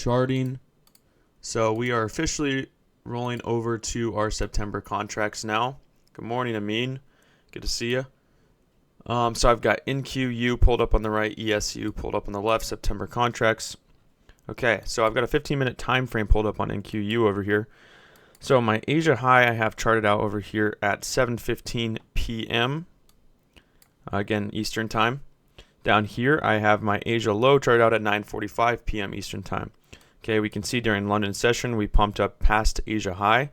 charting. So we are officially rolling over to our September contracts now. Good morning, Amin. Good to see you. So I've got NQU pulled up on the right, ESU pulled up on the left, September contracts. Okay, so I've got a 15-minute time frame pulled up on NQU over here. So my Asia high I have charted out over here at 7:15 p.m. Again, Eastern time. Down here I have my Asia low charted out at 9:45 p.m. Eastern time. Okay, we can see during London session we pumped up past Asia high.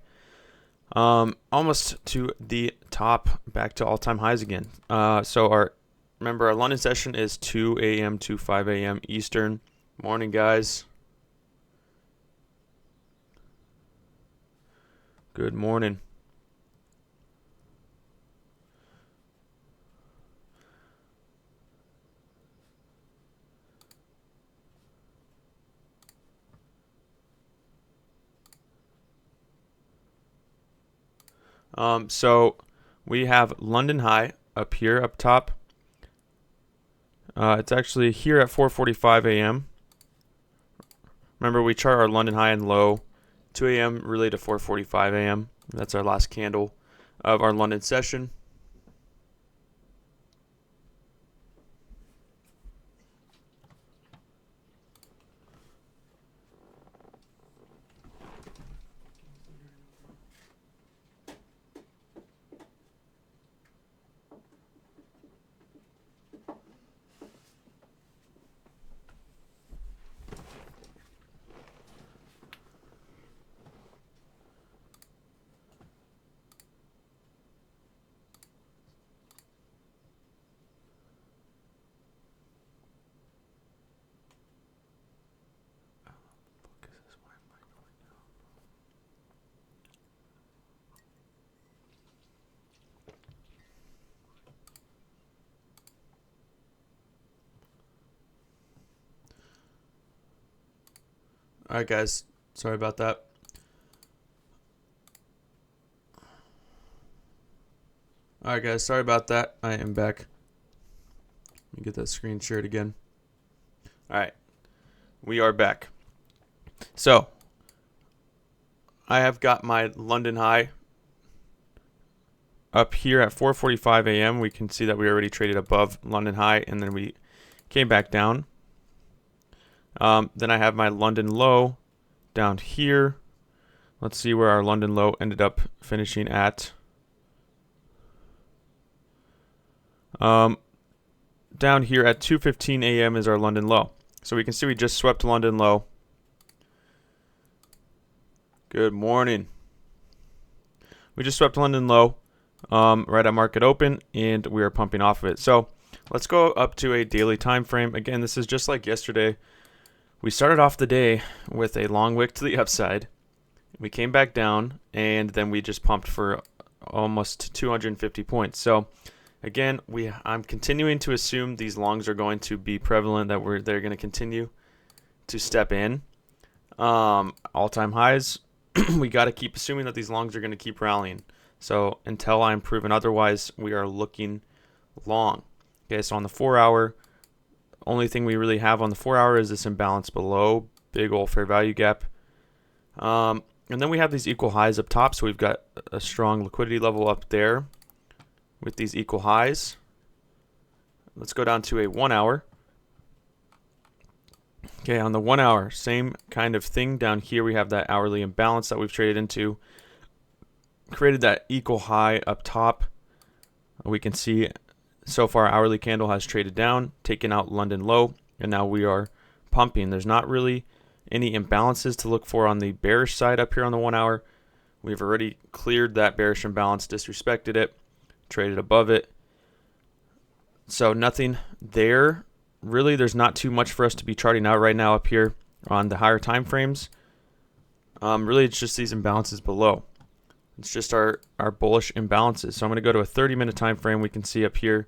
Almost to the top, back to all-time highs again. Remember our London session is 2 a.m. to 5 a.m. Eastern. Morning, guys. Good morning. So we have London high up here, up top. It's actually here at 4:45 a.m. Remember, we chart our London high and low 2 a.m. really to 4:45 a.m. That's our last candle of our London session. All right, guys. Sorry about that. All right, guys. Sorry about that. I am back. Let me get that screen shared again. All right. We are back. So, I have got my London high up here at 4:45 a.m. We can see that we already traded above London high, and then we came back down. Then I have my London low down here. Let's see where our London low ended up finishing at. Down here at 2:15 a.m. is our London low. So we can see we just swept London low. Good morning. We just swept London low right at market open, and we are pumping off of it. So let's go up to a daily time frame. Again, this is just like yesterday. We started off the day with a long wick to the upside. We came back down, and then we just pumped for almost 250 points. So again, I'm continuing to assume these longs are going to be prevalent, that they're going to continue to step in. All-time highs, we got to keep assuming that these longs are going to keep rallying. So until I'm proven otherwise, we are looking long. Okay, so on the 4-hour, only thing we really have on the 4-hour is this imbalance below, big old fair value gap. And then we have these equal highs up top, so we've got a strong liquidity level up there with these equal highs. Let's go down to a 1-hour. Okay, on the 1-hour, same kind of thing. Down here we have that hourly imbalance that we've traded into. Created that equal high up top. We can see so far hourly candle has traded down, taken out London low, and now we are pumping. There's not really any imbalances to look for on the bearish side up here on the 1-hour. We've already cleared that bearish imbalance, disrespected it, traded above it. So nothing there. Really, there's not too much for us to be charting out right now up here on the higher time frames. Really, it's just these imbalances below. It's just our bullish imbalances. So I'm going to go to a 30-minute time frame. We can see up here,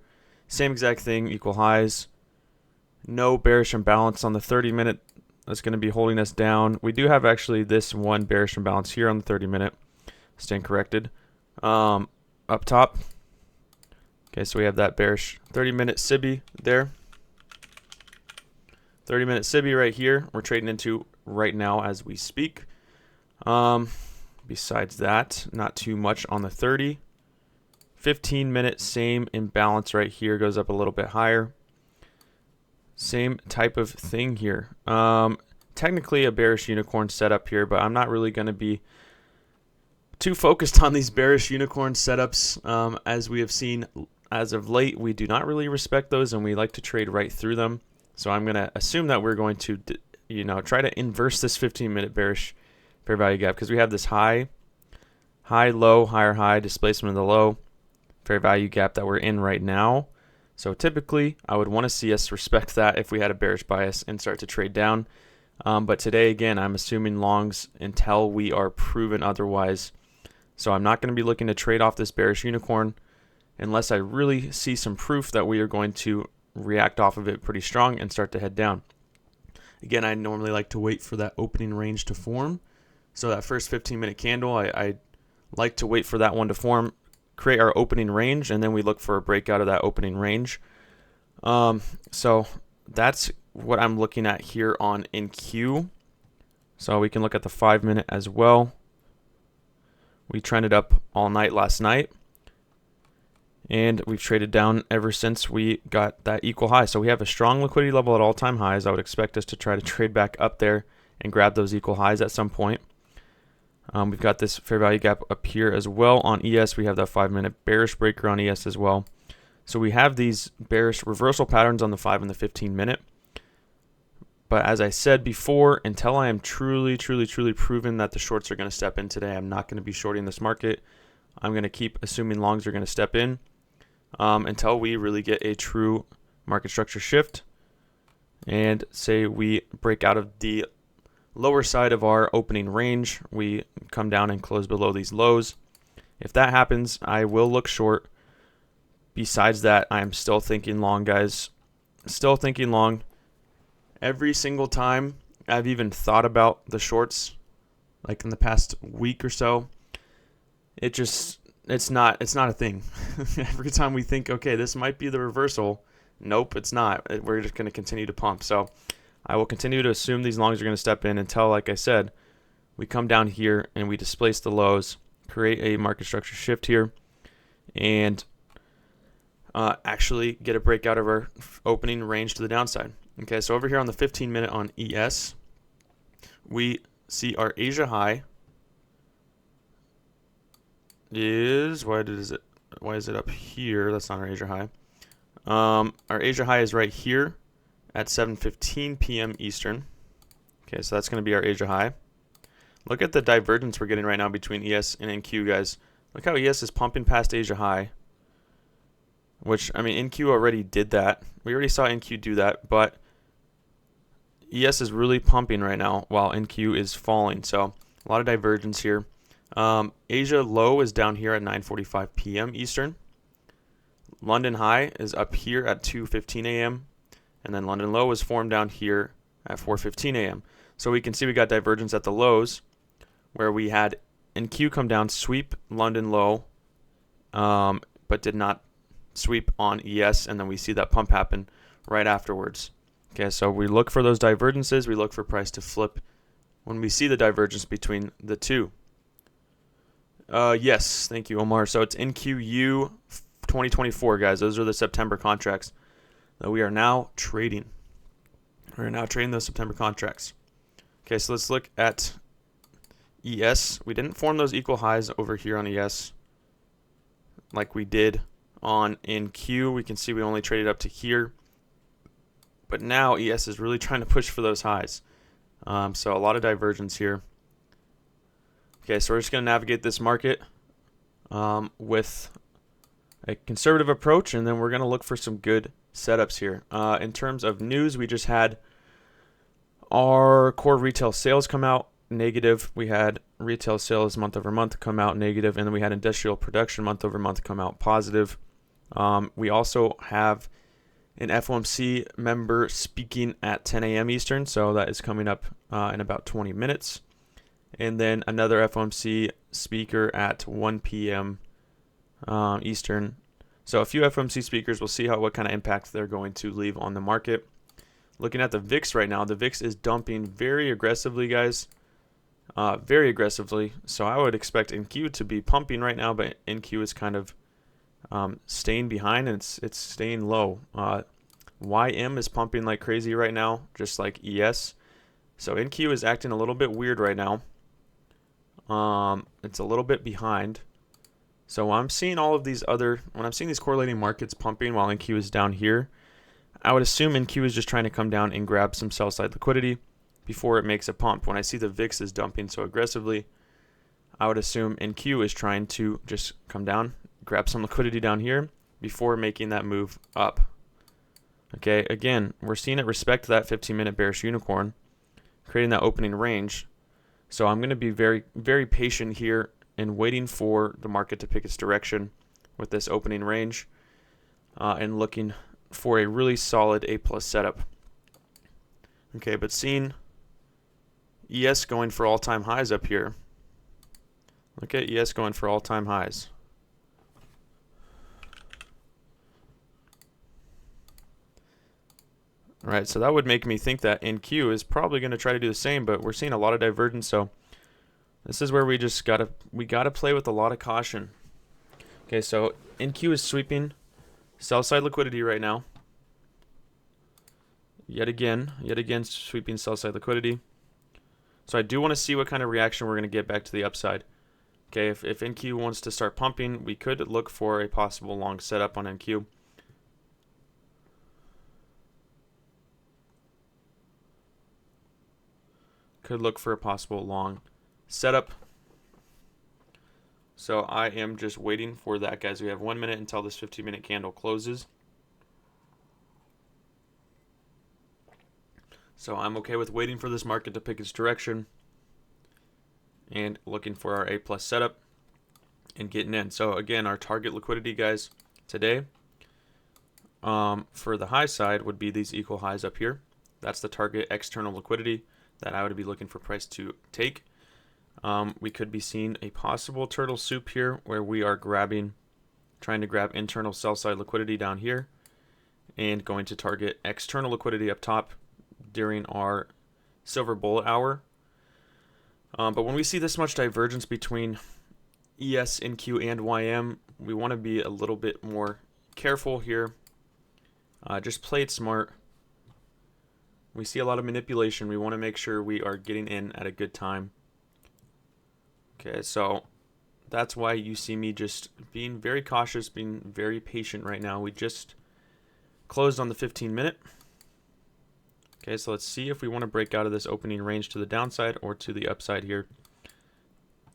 same exact thing, equal highs. No bearish imbalance on the 30-minute. That's going to be holding us down. We do have actually this one bearish imbalance here on the 30-minute. Stand corrected. Up top. Okay, so we have that bearish 30-minute SIBI there. 30-minute SIBI right here, we're trading into right now as we speak. Besides that, not too much on the 30. 15-minute, same imbalance right here, goes up a little bit higher. Same type of thing here. Technically a bearish unicorn setup here, but I'm not really going to be too focused on these bearish unicorn setups. As we have seen as of late, we do not really respect those, and we like to trade right through them. So I'm going to assume that we're going to, try to inverse this 15-minute bearish fair value gap, because we have this high, low, higher high, displacement of the low, fair value gap that we're in right now. So typically, I would want to see us respect that if we had a bearish bias and start to trade down. But today, again, I'm assuming longs until we are proven otherwise. So I'm not going to be looking to trade off this bearish unicorn unless I really see some proof that we are going to react off of it pretty strong and start to head down. Again, I normally like to wait for that opening range to form. So that first 15-minute candle, I like to wait for that one to form, create our opening range, and then we look for a breakout of that opening range. So that's what I'm looking at here on NQ. So we can look at the 5-minute as well. We trended up all night last night, and we've traded down ever since we got that equal high. So we have a strong liquidity level at all-time highs. I would expect us to try to trade back up there and grab those equal highs at some point. We've got this fair value gap up here as well. On ES, we have that 5-minute bearish breaker on ES as well. So we have these bearish reversal patterns on the 5 and the 15-minute. But as I said before, until I am truly proven that the shorts are going to step in today, I'm not going to be shorting this market. I'm going to keep assuming longs are going to step in until we really get a true market structure shift and say we break out of the lower side of our opening range, we come down and close below these lows. If that happens, I will look short. Besides that, I'm still thinking long, guys. Still thinking long. Every single time I've even thought about the shorts, like in the past week or so, it's not a thing. Every time we think, okay, this might be the reversal, nope, it's not. We're just going to continue to pump. So I will continue to assume these longs are going to step in until, like I said, we come down here and we displace the lows, create a market structure shift here, and actually get a breakout of our opening range to the downside. Okay, so over here on the 15-minute on ES, we see our Asia high is, why is it up here? That's not our Asia high. Our Asia high is right here at 7:15 p.m. Eastern. Okay, so that's going to be our Asia high. Look at the divergence we're getting right now between ES and NQ, guys. Look how ES is pumping past Asia high, which, I mean, NQ already did that. We already saw NQ do that, but ES is really pumping right now while NQ is falling. So a lot of divergence here. Asia low is down here at 9:45 p.m. Eastern. London high is up here at 2:15 a.m. And then London low is formed down here at 4:15 a.m. So we can see we got divergence at the lows where we had NQ come down, sweep London low, but did not sweep on ES, and then we see that pump happen right afterwards. Okay, so we look for those divergences. We look for price to flip when we see the divergence between the two. Yes, thank you, Omar. So it's NQU 2024, guys. Those are the September contracts that we are now trading. We're now trading those September contracts. Okay, so let's look at ES. We didn't form those equal highs over here on ES like we did on NQ. We can see we only traded up to here. But now ES is really trying to push for those highs. So a lot of divergence here. Okay, so we're just going to navigate this market with a conservative approach, and then we're going to look for some good setups here. In terms of news, we just had our core retail sales come out negative. We had retail sales month over month come out negative, and then we had industrial production month over month come out positive. We also have an FOMC member speaking at 10 a.m. Eastern, so that is coming up in about 20 minutes. And then another FOMC speaker at 1 p.m. Eastern. So a few FOMC speakers. We'll see what kind of impact they're going to leave on the market. Looking at the VIX right now, the VIX is dumping very aggressively, guys. Very aggressively. So I would expect NQ to be pumping right now, but NQ is kind of staying behind, and it's staying low. YM is pumping like crazy right now, just like ES. So NQ is acting a little bit weird right now. It's a little bit behind. So when I'm seeing these correlating markets pumping while NQ is down here, I would assume NQ is just trying to come down and grab some sell side liquidity before it makes a pump. When I see the VIX is dumping so aggressively, I would assume NQ is trying to just come down, grab some liquidity down here before making that move up. Okay, again, we're seeing it respect that 15-minute bearish unicorn, creating that opening range. So I'm going to be very, very patient here and waiting for the market to pick its direction with this opening range and looking for a really solid A+ setup. Okay, but seeing ES going for all-time highs up here. Look at ES going for all-time highs. All right, so that would make me think that NQ is probably going to try to do the same, but we're seeing a lot of divergence, so this is where we just gotta play with a lot of caution. Okay, so NQ is sweeping sell side liquidity right now. Yet again sweeping sell side liquidity. So I do want to see what kind of reaction we're going to get back to the upside. Okay, if NQ wants to start pumping, we could look for a possible long setup on NQ. Could look for a possible long setup. So I am just waiting for that, guys. We have 1 minute until this 15-minute candle closes. So I'm okay with waiting for this market to pick its direction and looking for our A+ setup and getting in. So again, our target liquidity, guys, today for the high side would be these equal highs up here. That's the target external liquidity that I would be looking for price to take. We could be seeing a possible turtle soup here where we are trying to grab internal sell side liquidity down here and going to target external liquidity up top during our silver bullet hour. But when we see this much divergence between ES, NQ, and YM, we want to be a little bit more careful here. Just play it smart. We see a lot of manipulation. We want to make sure we are getting in at a good time. Okay, so that's why you see me just being very cautious, being very patient right now. We just closed on the 15-minute. Okay, so let's see if we want to break out of this opening range to the downside or to the upside here.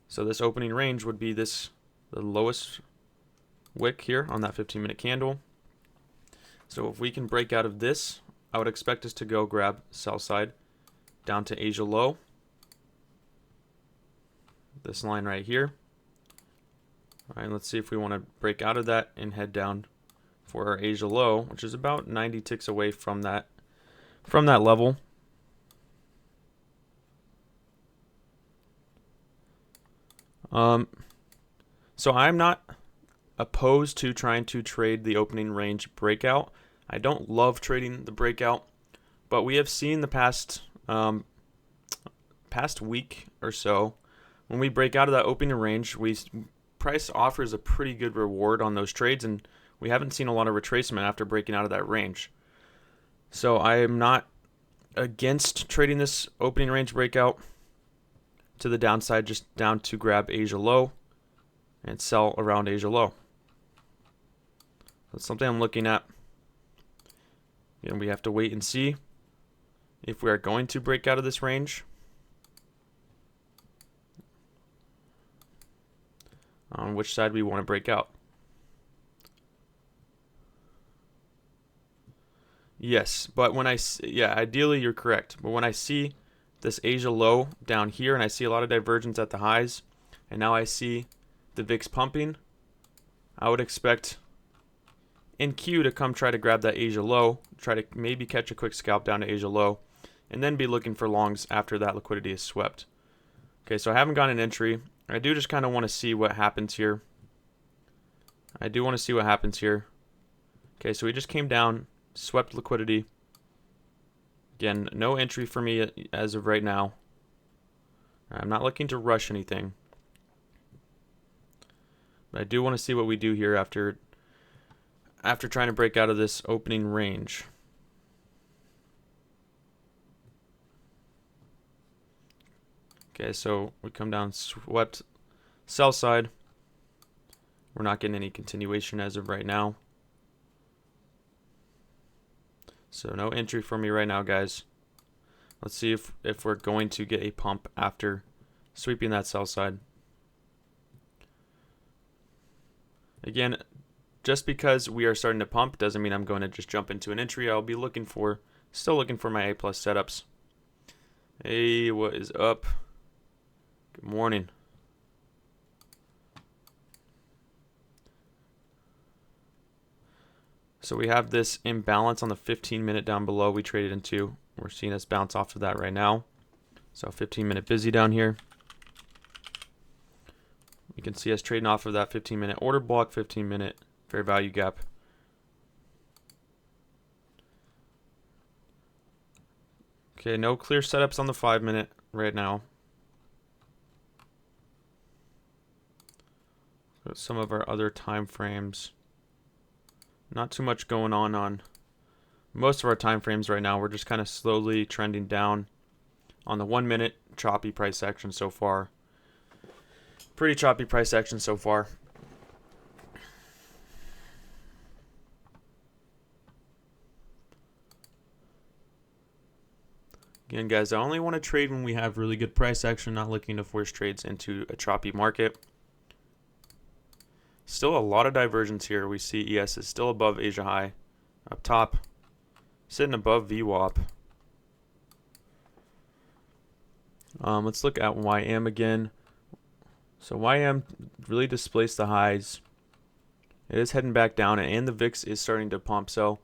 So this opening range would be the lowest wick here on that 15-minute candle. So if we can break out of this, I would expect us to go grab sell side down to Asia low. This line right here. All right, let's see if we want to break out of that and head down for our Asia low, which is about 90 ticks away from that level. So I'm not opposed to trying to trade the opening range breakout. I don't love trading the breakout, but we have seen the past week or so, when we break out of that opening range, price offers a pretty good reward on those trades, and we haven't seen a lot of retracement after breaking out of that range. So I am not against trading this opening range breakout to the downside, just down to grab Asia low and sell around Asia low. That's something I'm looking at. And we have to wait and see if we are going to break out of this range. On which side we want to break out. Yes, but ideally you're correct. But when I see this Asia low down here and I see a lot of divergence at the highs, and now I see the VIX pumping, I would expect NQ to come try to grab that Asia low, try to maybe catch a quick scalp down to Asia low, and then be looking for longs after that liquidity is swept. Okay, so I haven't gotten an entry. I do just kind of want to see what happens here. Okay, so we just came down, swept liquidity. Again, no entry for me as of right now. I'm not looking to rush anything. But I do want to see what we do here after trying to break out of this opening range. Okay, so we come down, swept sell side. We're not getting any continuation as of right now. So no entry for me right now, guys. Let's see if we're going to get a pump after sweeping that sell side. Again, just because we are starting to pump doesn't mean I'm going to just jump into an entry. I'll be still looking for my A+ setups. Hey, what is up? Good morning. So we have this imbalance on the 15-minute down below we traded into. We're seeing us bounce off of that right now. So 15-minute busy down here. You can see us trading off of that 15-minute order block, 15-minute fair value gap. Okay, no clear setups on the 5-minute right now. So some of our other time frames. Not too much going on most of our time frames right now. We're just kind of slowly trending down on the 1-minute. Choppy price action so far. Pretty choppy price action so far. Again, guys, I only want to trade when we have really good price action, not looking to force trades into a choppy market. Still a lot of divergence here. We see ES is still above Asia high up top, sitting above VWAP. Let's look at YM again. So YM really displaced the highs. It is heading back down, and the VIX is starting to pump. So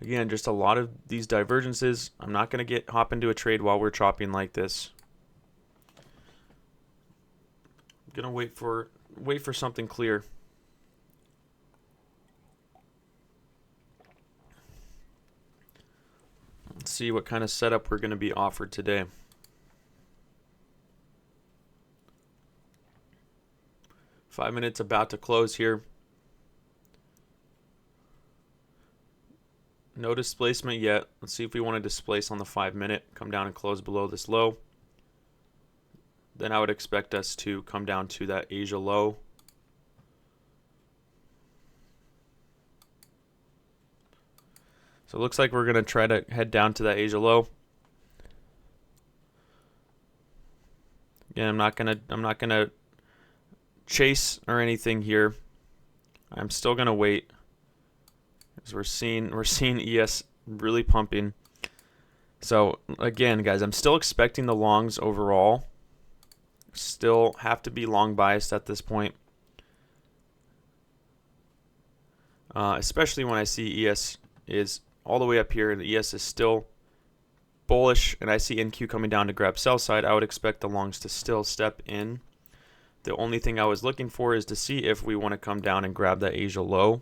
again, just a lot of these divergences. I'm not going to hop into a trade while we're chopping like this. I'm going to wait for something clear. Let's see what kind of setup we're going to be offered today. Five minutes about to close here. No displacement yet. Let's see if we want to displace on the 5-minute, come down and close below this low. Then I would expect us to come down to that Asia low. So it looks like we're going to try to head down to that Asia low. Again, I'm not going to chase or anything here. I'm still going to wait. As we're seeing ES really pumping. So again, guys, I'm still expecting the longs overall. Still have to be long biased at this point. Especially when I see ES is all the way up here and the ES is still bullish and I see NQ coming down to grab sell side. I would expect the longs to still step in. The only thing I was looking for is to see if we want to come down and grab that Asia low.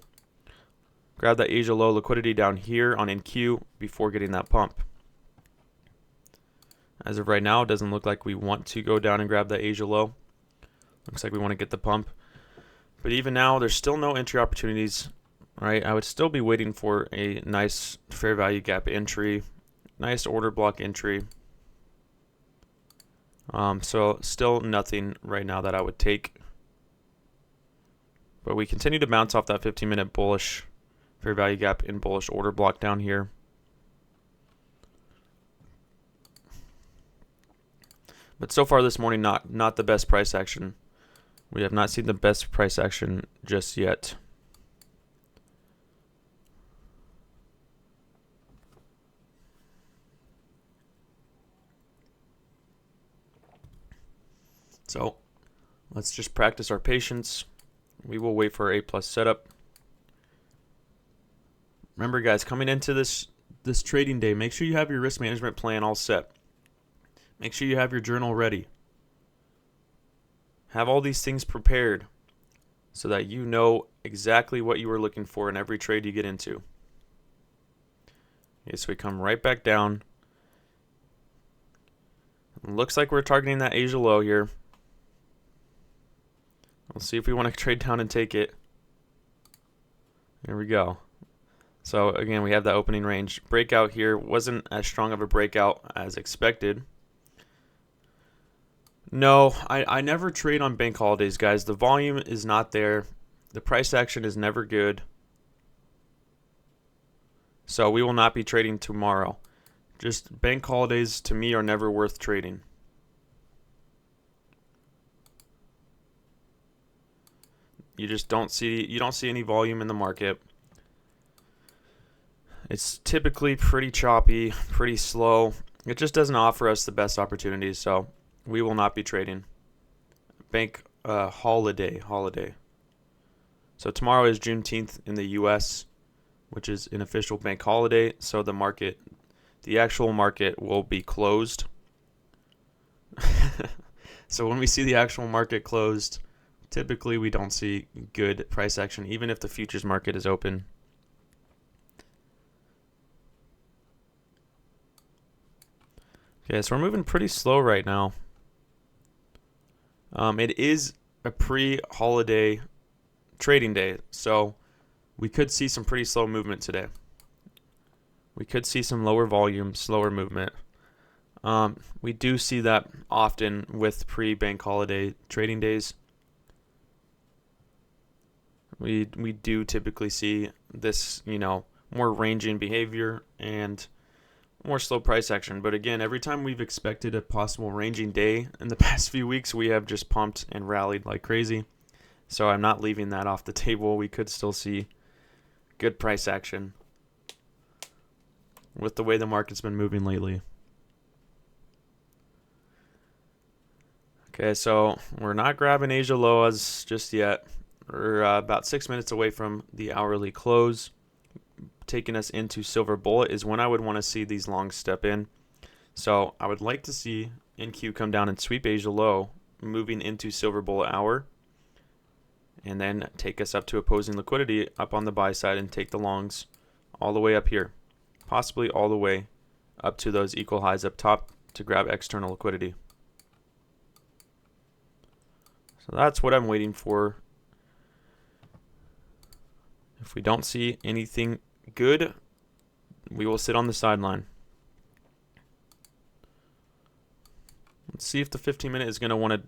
Grab that Asia low liquidity down here on NQ before getting that pump. As of right now, it doesn't look like we want to go down and grab that Asia low. Looks like we want to get the pump. But even now, there's still no entry opportunities. All right, I would still be waiting for a nice fair value gap entry, nice order block entry. So still nothing right now that I would take. But we continue to bounce off that 15-minute bullish fair value gap in bullish order block down here. But so far this morning, not the best price action. We have not seen the best price action just yet. So let's just practice our patience. We will wait for our A+ setup. Remember, guys, coming into this trading day, make sure you have your risk management plan all set. Make sure you have your journal ready. Have all these things prepared so that you know exactly what you are looking for in every trade you get into. Okay, so we come right back down. Looks like we're targeting that Asia low here. We'll see if we want to trade down and take it. There we go. So again, we have that opening range. Breakout here wasn't as strong of a breakout as expected. No, I never trade on bank holidays, guys. The volume is not there. The price action is never good. So we will not be trading tomorrow. Just bank holidays to me are never worth trading. You don't see any volume in the market. It's typically pretty choppy, pretty slow. It just doesn't offer us the best opportunities, so we will not be trading. Bank holiday. So tomorrow is Juneteenth in the US, which is an official bank holiday, so the actual market will be closed. So when we see the actual market closed, typically we don't see good price action, even if the futures market is open. Okay, so we're moving pretty slow right now. It is a pre-holiday trading day, so we could see some pretty slow movement today. We could see some lower volume, slower movement. We do see that often with pre-bank holiday trading days. We do typically see this, more ranging behavior and more slow price action. But again, every time we've expected a possible ranging day in the past few weeks, we have just pumped and rallied like crazy. So I'm not leaving that off the table. We could still see good price action with the way the market's been moving lately. Okay, so we're not grabbing Asia lows just yet. We're about 6 minutes away from the hourly close. Taking us into silver bullet is when I would want to see these longs step in. So I would like to see NQ come down and sweep Asia low, moving into silver bullet hour, and then take us up to opposing liquidity up on the buy side and take the longs all the way up here, possibly all the way up to those equal highs up top to grab external liquidity. So that's what I'm waiting for. If we don't see anything good, we will sit on the sideline. Let's see if the 15-minute is going to want to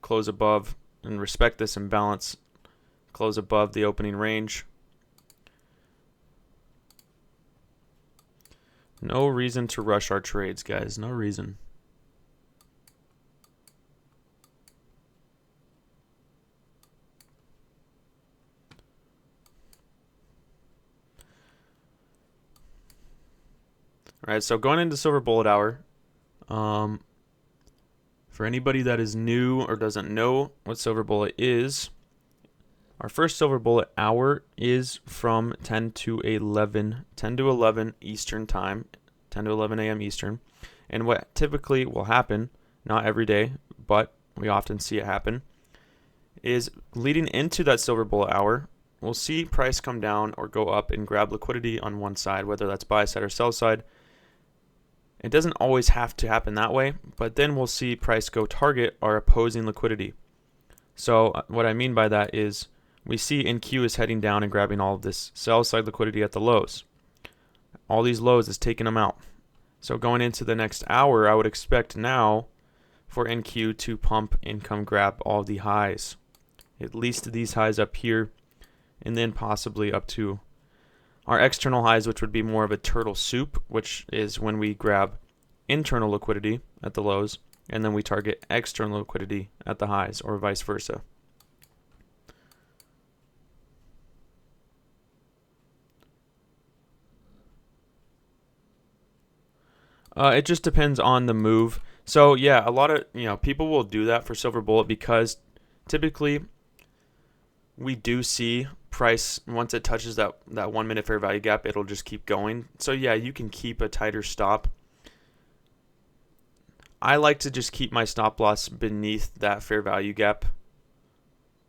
close above and respect this imbalance, close above the opening range. No reason to rush our trades, guys. No reason. All right, so going into silver bullet hour, for anybody that is new or doesn't know what silver bullet is, our first silver bullet hour is from 10 to 11 Eastern time, 10 to 11 a.m. Eastern. And what typically will happen, not every day, but we often see it happen, is leading into that silver bullet hour, we'll see price come down or go up and grab liquidity on one side, whether that's buy side or sell side. It doesn't always have to happen that way, but then we'll see price go target our opposing liquidity. So what I mean by that is we see NQ is heading down and grabbing all of this sell side liquidity at the lows. All these lows is taking them out. So going into the next hour, I would expect now for NQ to pump and come grab all the highs. At least these highs up here, and then possibly up to our external highs, which would be more of a turtle soup, which is when we grab internal liquidity at the lows, and then we target external liquidity at the highs, or vice versa. It just depends on the move. So yeah, a lot of people will do that for silver bullet because typically we do see price once it touches that 1 minute fair value gap, it'll just keep going. So yeah, you can keep a tighter stop. I like to just keep my stop loss beneath that fair value gap.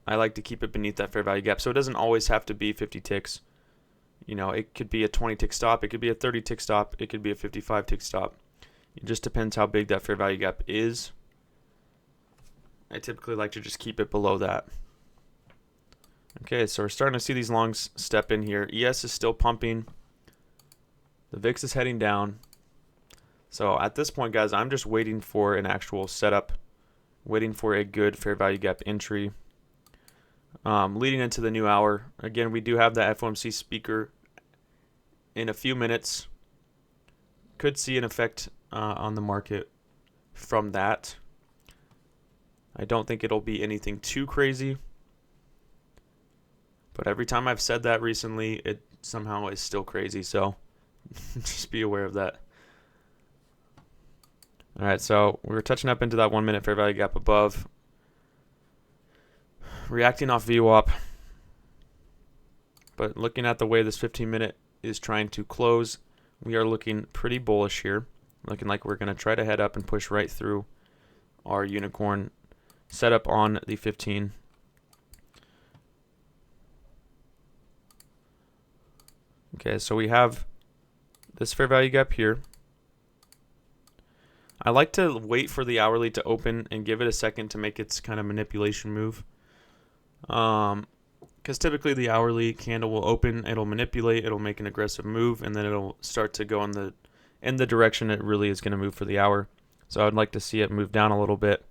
I like to keep it beneath that fair value gap, so it doesn't always have to be 50 ticks. It could be a 20 tick stop, it could be a 30 tick stop, it could be a 55 tick stop. It just depends how big that fair value gap is. I typically like to just keep it below that. Okay, so we're starting to see these longs step in here. ES is still pumping. The VIX is heading down. So at this point, guys, I'm just waiting for an actual setup, waiting for a good fair value gap entry. Leading into the new hour, again, we do have the FOMC speaker in a few minutes. Could see an effect on the market from that. I don't think it'll be anything too crazy. But every time I've said that recently, it somehow is still crazy. So just be aware of that. All right, so we're touching up into that 1 minute fair value gap above. Reacting off VWAP. But looking at the way this 15-minute is trying to close, we are looking pretty bullish here. Looking like we're going to try to head up and push right through our unicorn setup on the 15. Okay, so we have this fair value gap here. I like to wait for the hourly to open and give it a second to make its kind of manipulation move. Because typically the hourly candle will open, it'll manipulate, it'll make an aggressive move, and then it'll start to go in the direction it really is going to move for the hour. So I'd like to see it move down a little bit.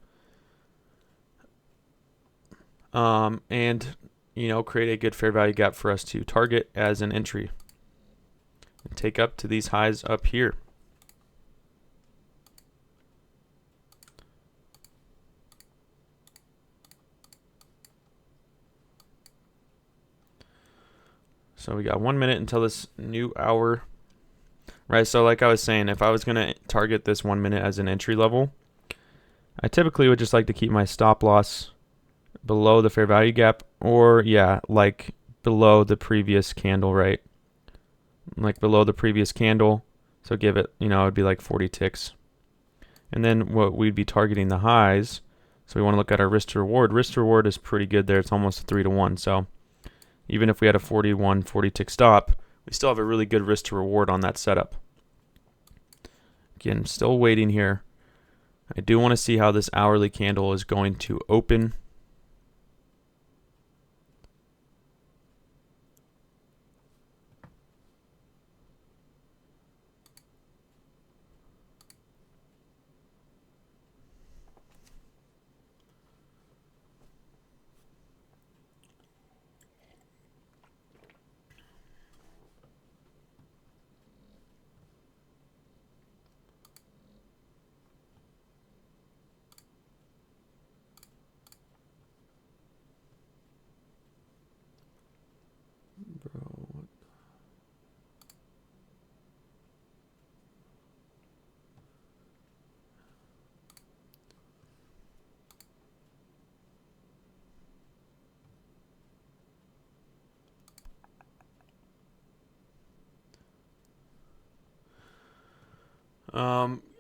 And, create a good fair value gap for us to target as an entry. And take up to these highs up here. So we got 1 minute until this new hour. Right, so like I was saying, if I was going to target this 1 minute as an entry level, I typically would just like to keep my stop loss below the fair value gap, or like below the previous candle, right? Like below the previous candle. So give it, it would be like 40 ticks. And then what we'd be targeting the highs. So we want to look at our risk to reward. Risk to reward is pretty good there. It's almost 3-to-1. So even if we had a 40 tick stop, we still have a really good risk to reward on that setup. Again, still waiting here. I do want to see how this hourly candle is going to open.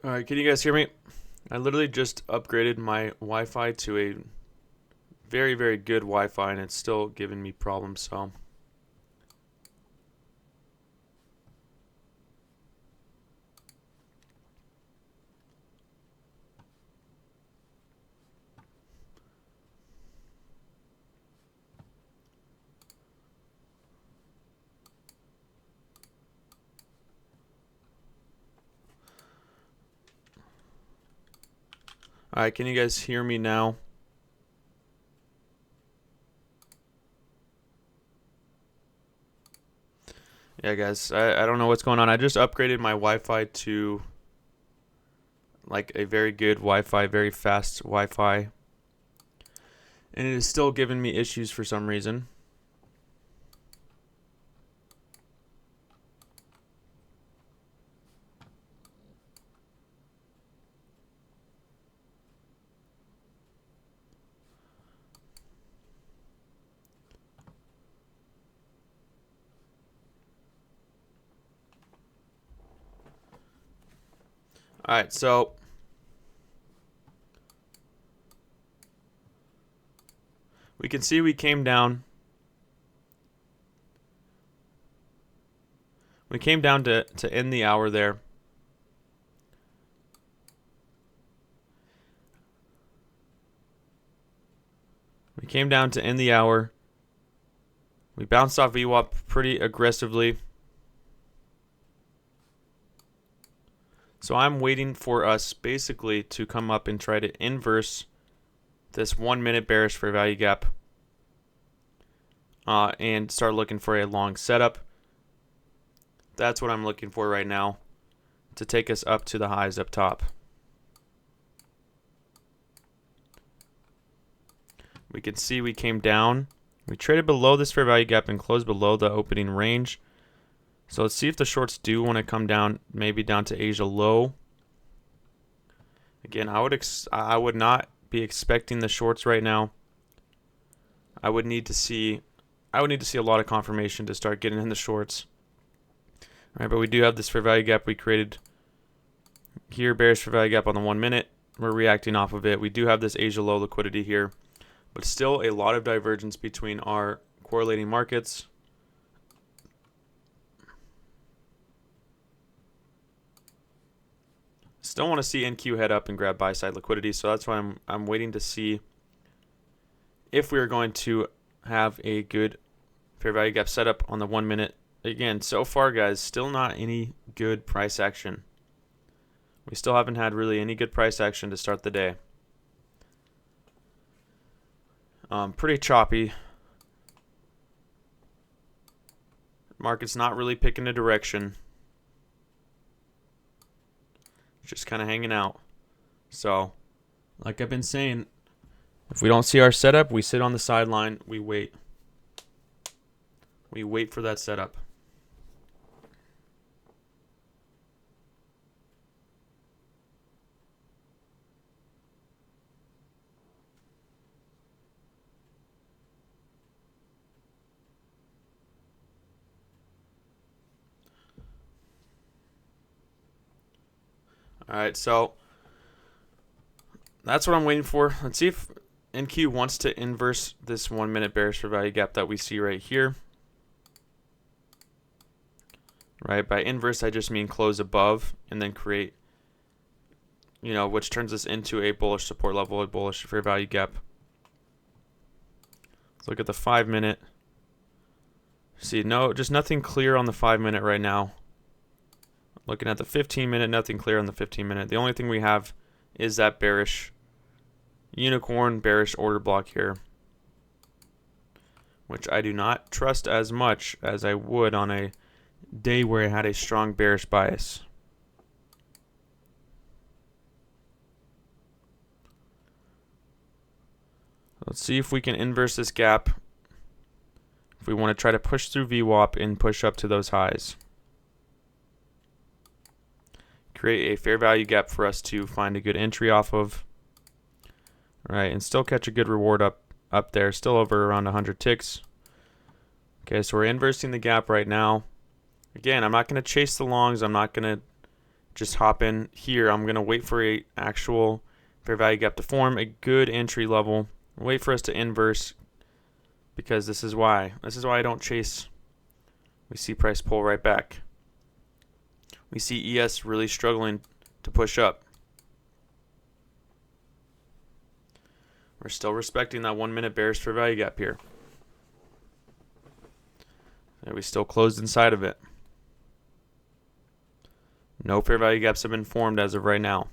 All right, can you guys hear me? I literally just upgraded my Wi-Fi to a very, very good Wi-Fi, and it's still giving me problems, so. All right, can you guys hear me now? Yeah, guys, I don't know what's going on. I just upgraded my Wi-Fi to like a very good Wi-Fi, very fast Wi-Fi. And it is still giving me issues for some reason. All right, so we can see we came down. We came down to end the hour there. We came down to end the hour. We bounced off VWAP pretty aggressively. So I'm waiting for us basically to come up and try to inverse this 1 minute bearish fair value gap and start looking for a long setup. That's what I'm looking for right now to take us up to the highs up top. We can see we came down. We traded below this fair value gap and closed below the opening range. So let's see if the shorts do want to come down, maybe down to Asia low. Again, I would not be expecting the shorts right now. I would need to see a lot of confirmation to start getting in the shorts. All right, but we do have this fair value gap we created here, bearish fair value gap on the 1 minute. We're reacting off of it. We do have this Asia low liquidity here, but still a lot of divergence between our correlating markets. Still want to see NQ head up and grab buy side liquidity, so that's why I'm waiting to see if we are going to have a good fair value gap setup on the 1 minute. Again, so far, guys, still not any good price action. We still haven't had really any good price action to start the day. Pretty choppy. Market's not really picking a direction. Just kind of hanging out. So, like I've been saying, if we don't see our setup, we sit on the sideline, we wait. We wait for that setup. All right, so that's what I'm waiting for. Let's see if NQ wants to inverse this 1 minute bearish fair value gap that we see right here. Right, by inverse, I just mean close above and then create, which turns us into a bullish support level, a bullish fair value gap. Let's look at the 5 minute. See, just nothing clear on the 5 minute right now. Looking at the 15 minute, nothing clear on the 15 minute. The only thing we have is that bearish unicorn bearish order block here, which I do not trust as much as I would on a day where it had a strong bearish bias. Let's see if we can inverse this gap if we want to try to push through VWAP and push up to those highs. Create a fair value gap for us to find a good entry off of. All right, and still catch a good reward up there, still over around 100 ticks. Okay, so we're inversing the gap right now. Again, I'm not going to chase the longs. I'm not going to just hop in here. I'm going to wait for a actual fair value gap to form, a good entry level. Wait for us to inverse, because this is why I don't chase. We see price pull right back. We see ES really struggling to push up. We're still respecting that 1 minute bearish fair value gap here. And we still closed inside of it. No fair value gaps have been formed as of right now.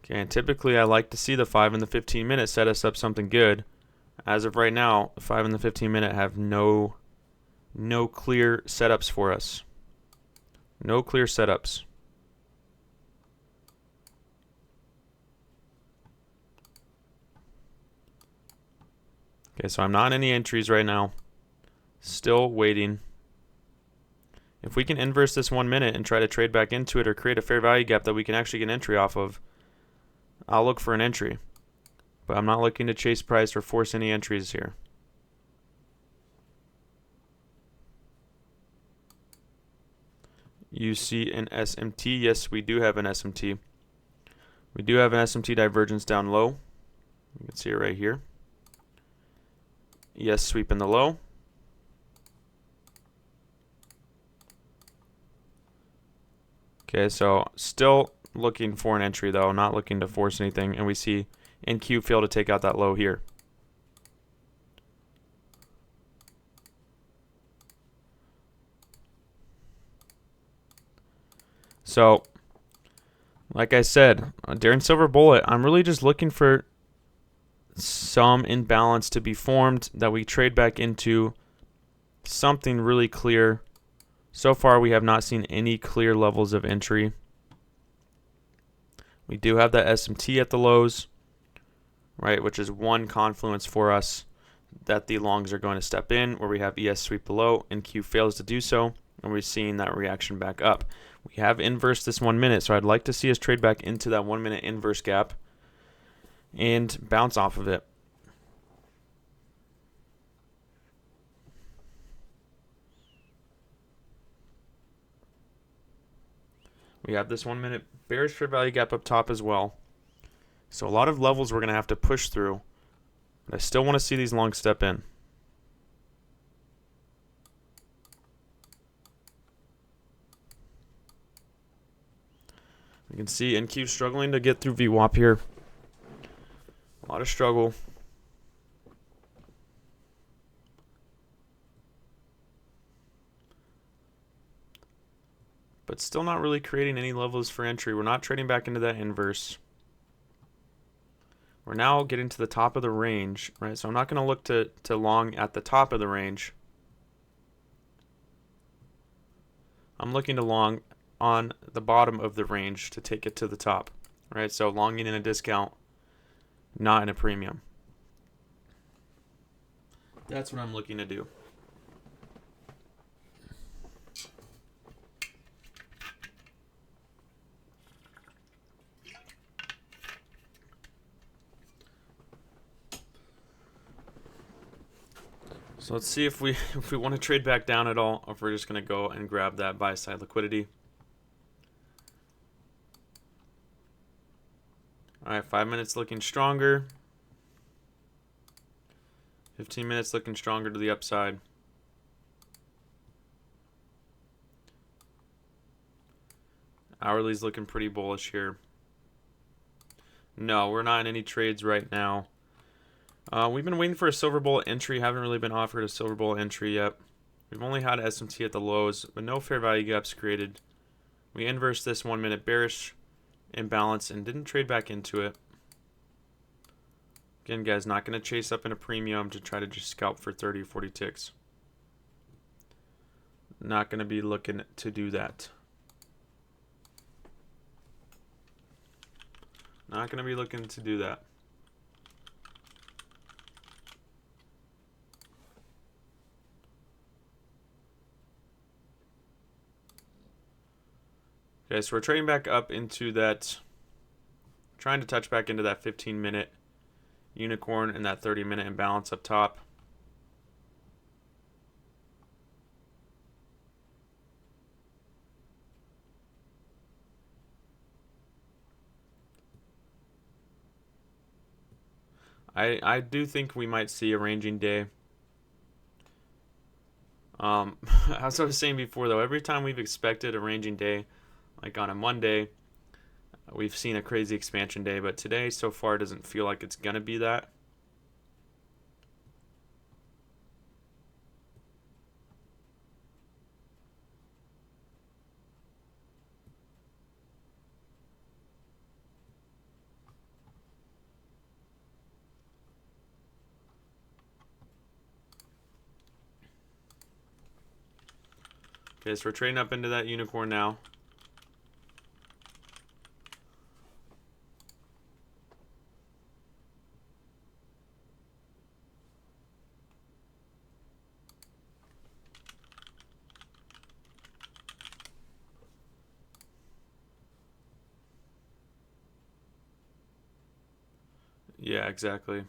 Okay, and typically I like to see the 5 and the 15 minute set us up something good. As of right now, the 5 and the 15 minute have no clear setups for us. No clear setups. Okay, so I'm not in any entries right now. Still waiting. If we can inverse this 1 minute and try to trade back into it or create a fair value gap that we can actually get an entry off of, I'll look for an entry. But I'm not looking to chase price or force any entries here. You see an SMT. Yes, we do have an SMT. We do have an SMT divergence down low. You can see it right here. Yes, sweep in the low. Okay, so still looking for an entry though, not looking to force anything, and we see NQ fail to take out that low here. So, like I said, during Silver Bullet, I'm really just looking for some imbalance to be formed that we trade back into something really clear. So far, we have not seen any clear levels of entry. We do have that SMT at the lows, right, which is one confluence for us that the longs are going to step in, where we have ES sweep below and Q fails to do so, and we're seeing that reaction back up. We have inversed this 1 minute, so I'd like to see us trade back into that 1 minute inverse gap and bounce off of it. We have this 1 minute bearish fair value gap up top as well. So a lot of levels we're going to have to push through. But I still want to see these longs step in. You can see NQ struggling to get through VWAP here. A lot of struggle. But still not really creating any levels for entry. We're not trading back into that inverse. We're now getting to the top of the range, right? So I'm not going to look to long at the top of the range. I'm looking to long on the bottom of the range to take it to the top, right? So longing in a discount, not in a premium. That's what I'm looking to do. So let's see if we want to trade back down at all, or if we're just going to go and grab that buy side liquidity. All right, 5 minutes looking stronger. 15 minutes looking stronger to the upside. Hourly's looking pretty bullish here. No, we're not in any trades right now. We've been waiting for a silver bullet entry. Haven't really been offered a silver bullet entry yet. We've only had SMT at the lows, but no fair value gaps created. We inversed this 1 minute bearish imbalance and didn't trade back into it. Again, guys, not going to chase up in a premium to try to just scalp for 30 or 40 ticks. Not going to be looking to do that. Not going to be looking to do that. Okay, so we're trading back up into that, trying to touch back into that 15-minute unicorn and that 30-minute imbalance up top. I do think we might see a ranging day. As I was saying before, though, every time we've expected a ranging day, like on a Monday, we've seen a crazy expansion day, but today so far doesn't feel like it's going to be that. Okay, so we're trading up into that unicorn now. Yeah, exactly.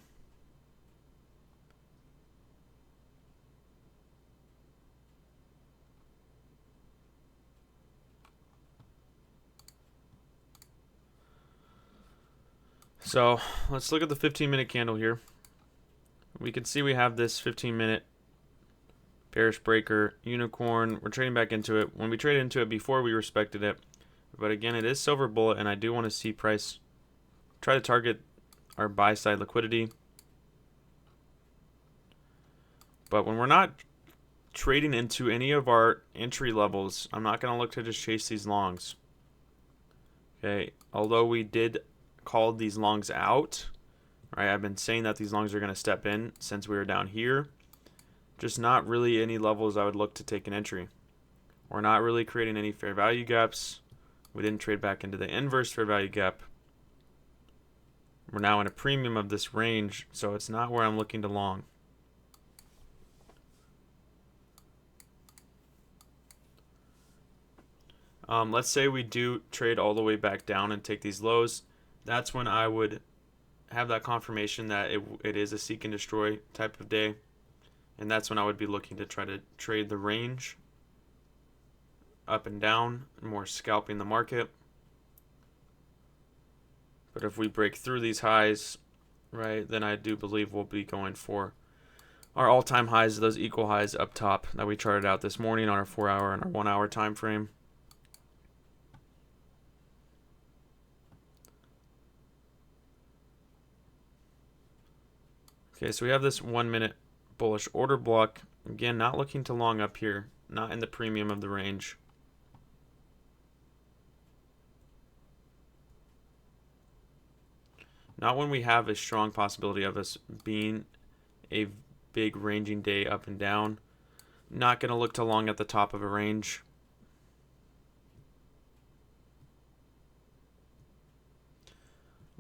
So let's look at the 15-minute candle here. We can see we have this 15-minute bearish breaker unicorn. We're trading back into it. When we traded into it before, we respected it. But again, it is silver bullet, and I do want to see price try to target our buy side liquidity. But when we're not trading into any of our entry levels, I'm not going to look to just chase these longs. Okay, although we did call these longs out, right? I've been saying that these longs are going to step in since we were down here. Just not really any levels I would look to take an entry. We're not really creating any fair value gaps. We didn't trade back into the inverse fair value gap. We're now in a premium of this range, so it's not where I'm looking to long. Let's say we do trade all the way back down and take these lows. That's when I would have that confirmation that it is a seek and destroy type of day. And that's when I would be looking to try to trade the range up and down, more scalping the market. But if we break through these highs, right, then I do believe we'll be going for our all-time highs, those equal highs up top that we charted out this morning on our 4-hour and our 1-hour time frame. Okay, so we have this 1-minute bullish order block. Again, not looking to long up here, not in the premium of the range. Not when we have a strong possibility of us being a big ranging day up and down. Not going to look to long at the top of a range.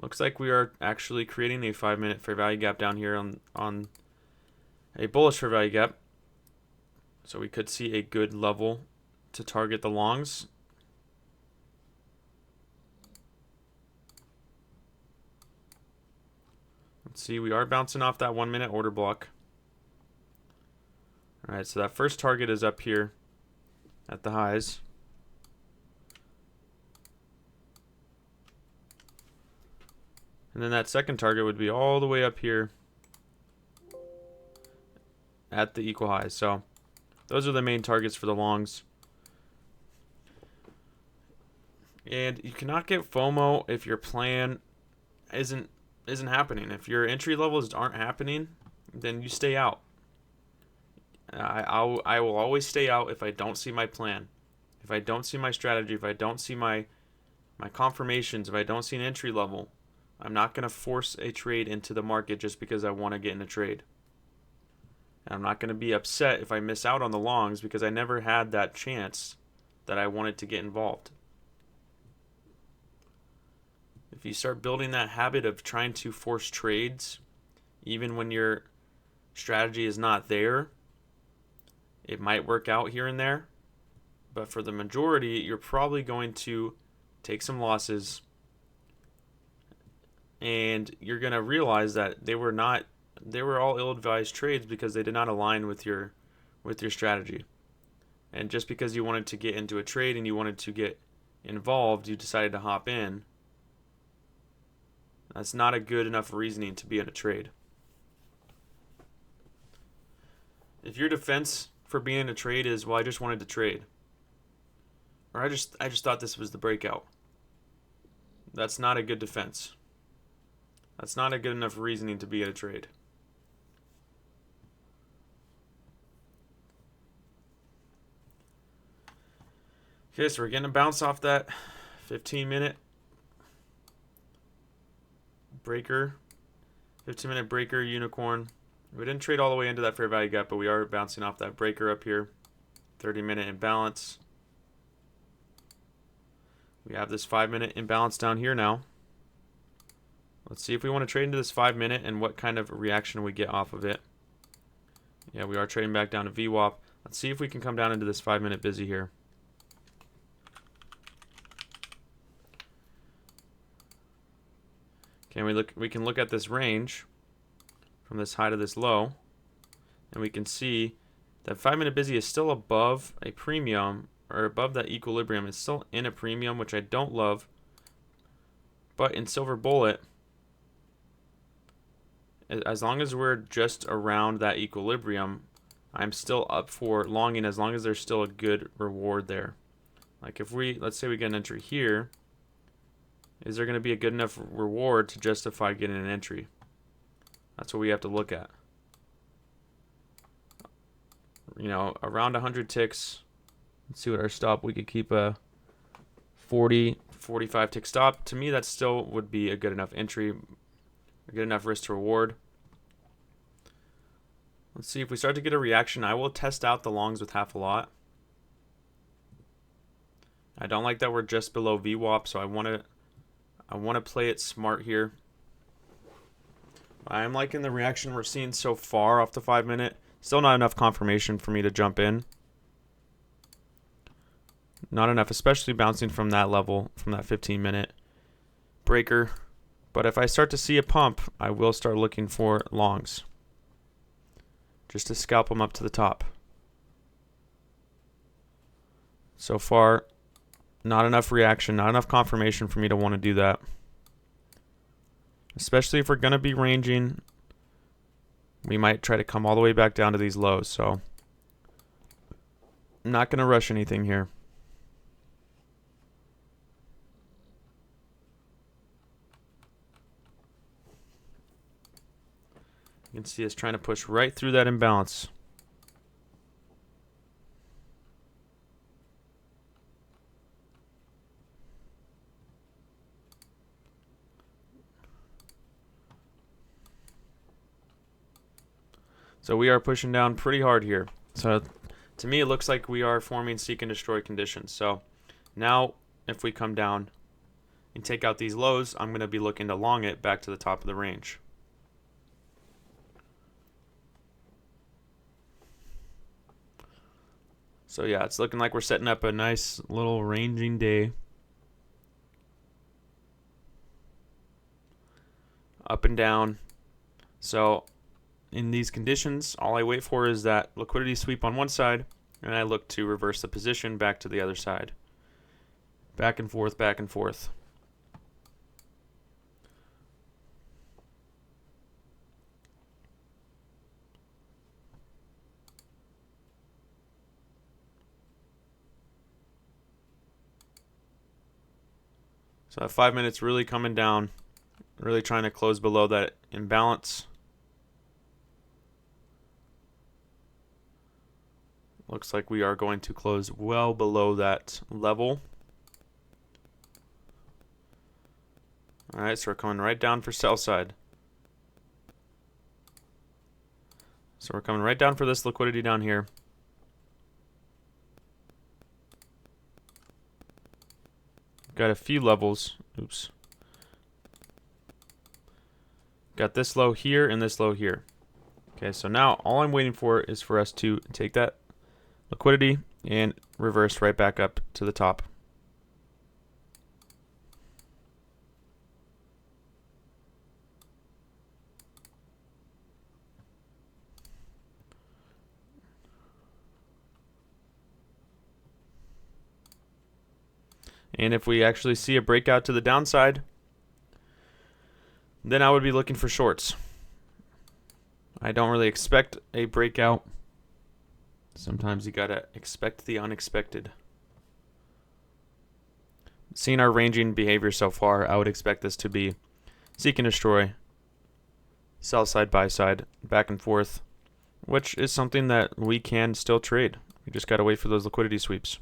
Looks like we are actually creating a 5-minute fair value gap down here on a bullish fair value gap. So we could see a good level to target the longs. Let's see, we are bouncing off that 1-minute order block. All right, so that first target is up here at the highs. And then that second target would be all the way up here at the equal highs. So those are the main targets for the longs. And you cannot get FOMO if your plan isn't happening. If your entry levels aren't happening, then you stay out. I will always stay out if I don't see my plan. If I don't see my strategy, if I don't see my confirmations, if I don't see an entry level, I'm not going to force a trade into the market just because I want to get in a trade. And I'm not going to be upset if I miss out on the longs because I never had that chance that I wanted to get involved. If you start building that habit of trying to force trades, even when your strategy is not there, it might work out here and there. But for the majority, you're probably going to take some losses. And you're going to realize that they were all ill-advised trades because they did not align with your strategy. And just because you wanted to get into a trade and you wanted to get involved, you decided to hop in. That's not a good enough reasoning to be in a trade. If your defense for being in a trade is, well, I just wanted to trade, or I just thought this was the breakout, that's not a good defense. That's not a good enough reasoning to be at a trade. Okay, so we're getting a bounce off that 15-minute breaker, 15-minute breaker unicorn. We didn't trade all the way into that fair value gap, but we are bouncing off that breaker up here. 30-minute imbalance. We have this 5-minute imbalance down here now. Let's see if we want to trade into this 5-minute and what kind of reaction we get off of it. Yeah, we are trading back down to VWAP. Let's see if we can come down into this 5-minute busy here. We can look at this range from this high to this low, and we can see that 5-minute busy is still above a premium, or above that equilibrium. It's still in a premium, which I don't love. But in silver bullet, as long as we're just around that equilibrium, I'm still up for longing as long as there's still a good reward there. Like if let's say we get an entry here, is there going to be a good enough reward to justify getting an entry? That's what we have to look at. You know, around 100 ticks. Let's see what our stop. We could keep a 40, 45 tick stop. To me, that still would be a good enough entry, a good enough risk to reward. Let's see if we start to get a reaction. I will test out the longs with half a lot. I don't like that we're just below VWAP, so I want to play it smart here. I'm liking the reaction we're seeing so far off the 5 minute. Still not enough confirmation for me to jump in. Not enough, especially bouncing from that level, from that 15 minute breaker. But if I start to see a pump, I will start looking for longs, just to scalp them up to the top. So far, not enough reaction, not enough confirmation for me to want to do that. Especially if we're going to be ranging, we might try to come all the way back down to these lows. So I'm not going to rush anything here. You can see us trying to push right through that imbalance. So we are pushing down pretty hard here. So to me, it looks like we are forming seek and destroy conditions. So now if we come down and take out these lows, I'm going to be looking to long it back to the top of the range. So yeah, it's looking like we're setting up a nice little ranging day. Up and down. So in these conditions, all I wait for is that liquidity sweep on one side, and I look to reverse the position back to the other side. Back and forth, back and forth. So that 5 minutes really coming down, really trying to close below that imbalance. Looks like we are going to close well below that level. All right, so we're coming right down for sell side. So we're coming right down for this liquidity down here. Got a few levels. Oops. Got this low here and this low here. Okay, so now all I'm waiting for is for us to take that liquidity and reverse right back up to the top. And if we actually see a breakout to the downside, then I would be looking for shorts. I don't really expect a breakout. Sometimes you gotta expect the unexpected. Seeing our ranging behavior so far, I would expect this to be seek and destroy, sell side, buy side, back and forth, which is something that we can still trade. We just gotta wait for those liquidity sweeps.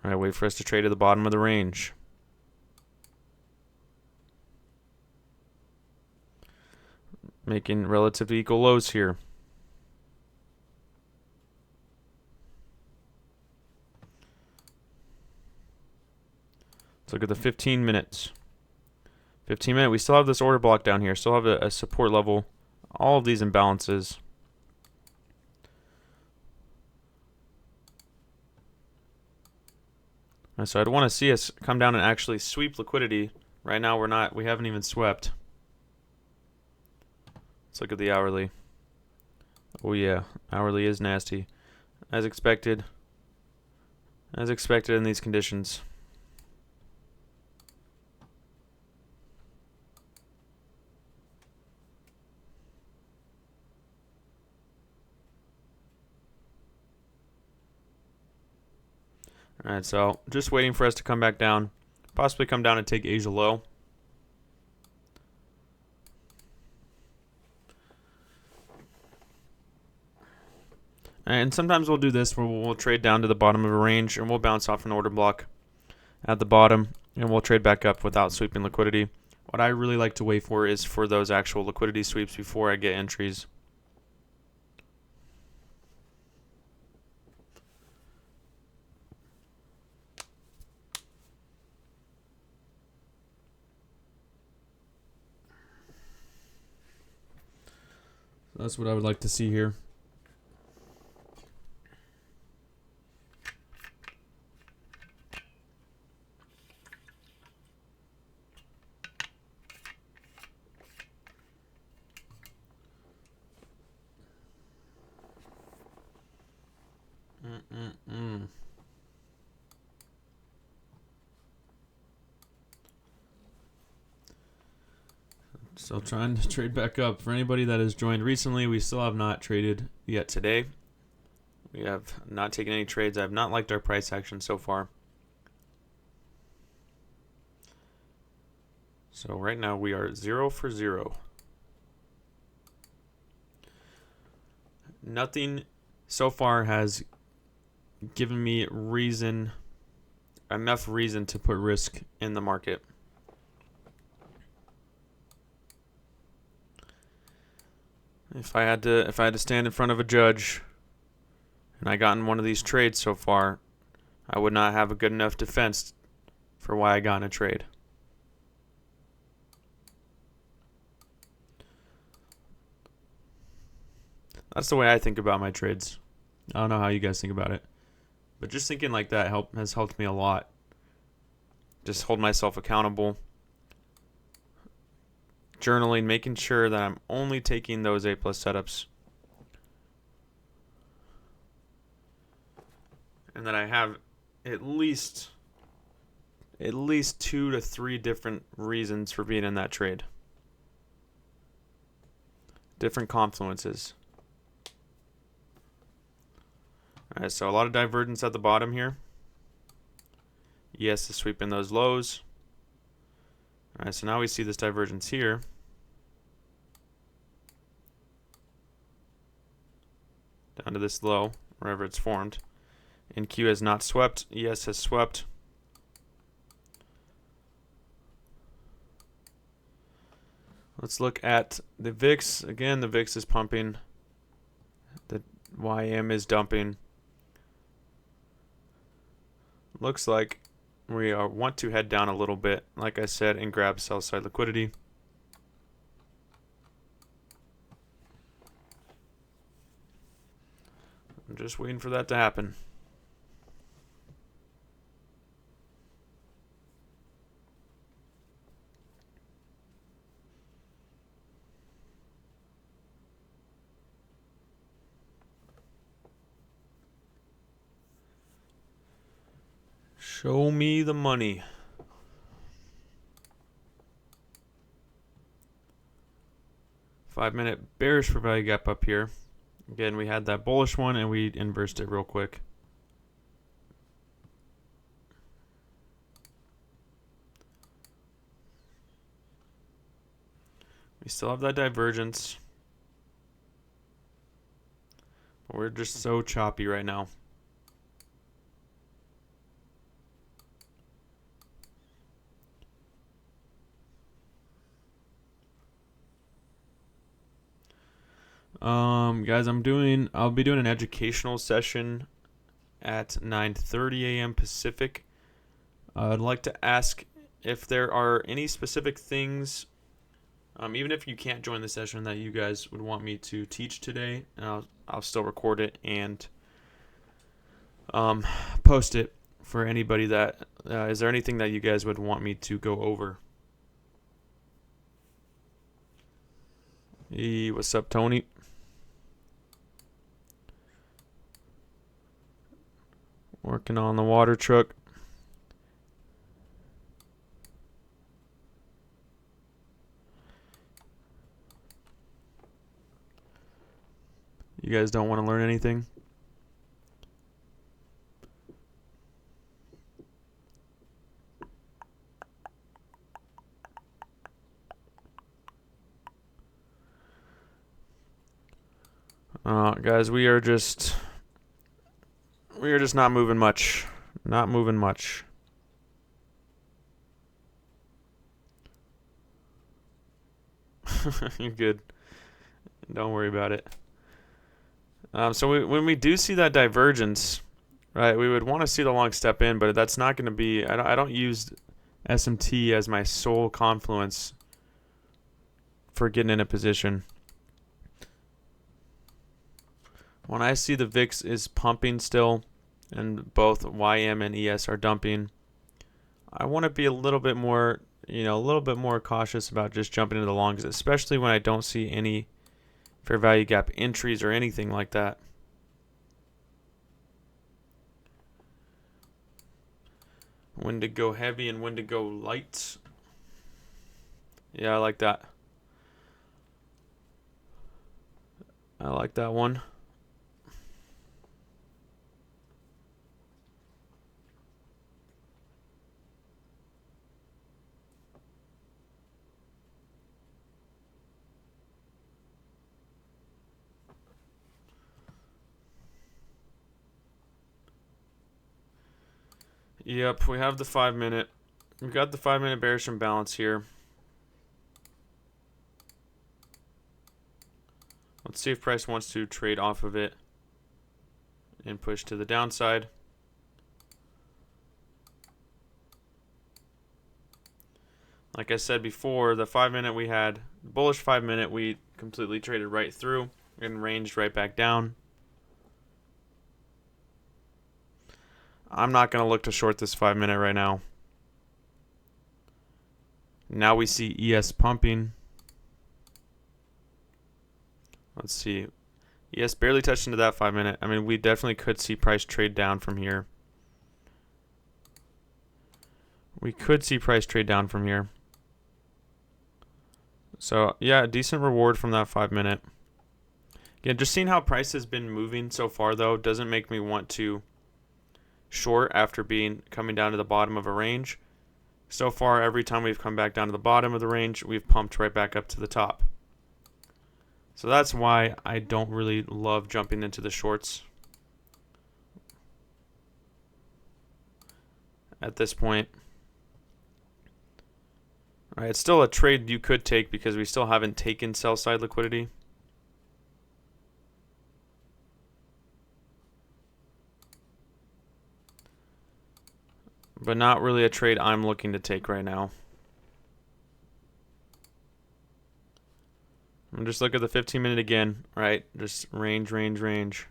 All right, wait for us to trade at the bottom of the range. Making relatively equal lows here. Let's look at the 15 minutes. 15 minute, we still have this order block down here. Still have a support level. All of these imbalances. So I'd want to see us come down and actually sweep liquidity. Right now we haven't even swept. Let's look at the hourly. Oh yeah, hourly is nasty. As expected. As expected in these conditions. All right, so just waiting for us to come back down, possibly come down and take Asia low. And sometimes we'll do this where we'll trade down to the bottom of a range and we'll bounce off an order block at the bottom and we'll trade back up without sweeping liquidity. What I really like to wait for is for those actual liquidity sweeps before I get entries. That's what I would like to see here. Still trying to trade back up. For anybody that has joined recently, we still have not traded yet today. We have not taken any trades. I have not liked our price action so far. So right now we are 0 for 0. Nothing so far has given me enough reason to put risk in the market. If I had to stand in front of a judge and I got in one of these trades so far, I would not have a good enough defense for why I got in a trade. That's the way I think about my trades. I don't know how you guys think about it, but just thinking like that has helped me a lot. Just hold myself accountable. Journaling, making sure that I'm only taking those A+ setups. And that I have at least 2 to 3 different reasons for being in that trade. Different confluences. Alright, so a lot of divergence at the bottom here. Yes, to sweep in those lows. Alright, so now we see this divergence here. Down to this low, wherever it's formed. NQ has not swept. ES has swept. Let's look at the VIX. Again, the VIX is pumping. The YM is dumping. Looks like we want to head down a little bit, like I said, and grab sell side liquidity. I'm just waiting for that to happen. Show me the money. Five-minute bearish for value gap up here. Again, we had that bullish one and we inversed it real quick. We still have that divergence. But we're just so choppy right now. Guys, I'll be doing an educational session at 9:30 a.m. Pacific. I'd like to ask if there are any specific things, even if you can't join the session, that you guys would want me to teach today. And I'll still record it and post it for anybody that is there anything that you guys would want me to go over? Hey, what's up, Tony? Working on the water truck. You guys don't want to learn anything? Guys, we are just not moving much. Not moving much. You're good. Don't worry about it. So when we do see that divergence, right, we would want to see the long step in, but that's not going to be. I don't use SMT as my sole confluence for getting in a position. When I see the VIX is pumping still, and both YM and ES are dumping, I want to be a little bit more, a little bit more cautious about just jumping into the longs, especially when I don't see any fair value gap entries or anything like that. When to go heavy and when to go light. Yeah, I like that. I like that one. Yep, we have the 5 minute. We've got the 5 minute bearish imbalance here. Let's see if price wants to trade off of it and push to the downside. Like I said before, the 5 minute we had, bullish 5 minute, we completely traded right through and ranged right back down. I'm not going to look to short this 5 minute right now. Now we see ES pumping. Let's see. ES barely touched into that 5 minute. I mean, we definitely could see price trade down from here. We could see price trade down from here. So, yeah, a decent reward from that 5 minute. Again, just seeing how price has been moving so far, though, doesn't make me want to short after coming down to the bottom of a range. So far, every time we've come back down to the bottom of the range, we've pumped right back up to the top. So that's why I don't really love jumping into the shorts at this point. All right, it's still a trade you could take because we still haven't taken sell side liquidity. But not really a trade I'm looking to take right now. And just look at the 15 minute again, right? Just range, range, range.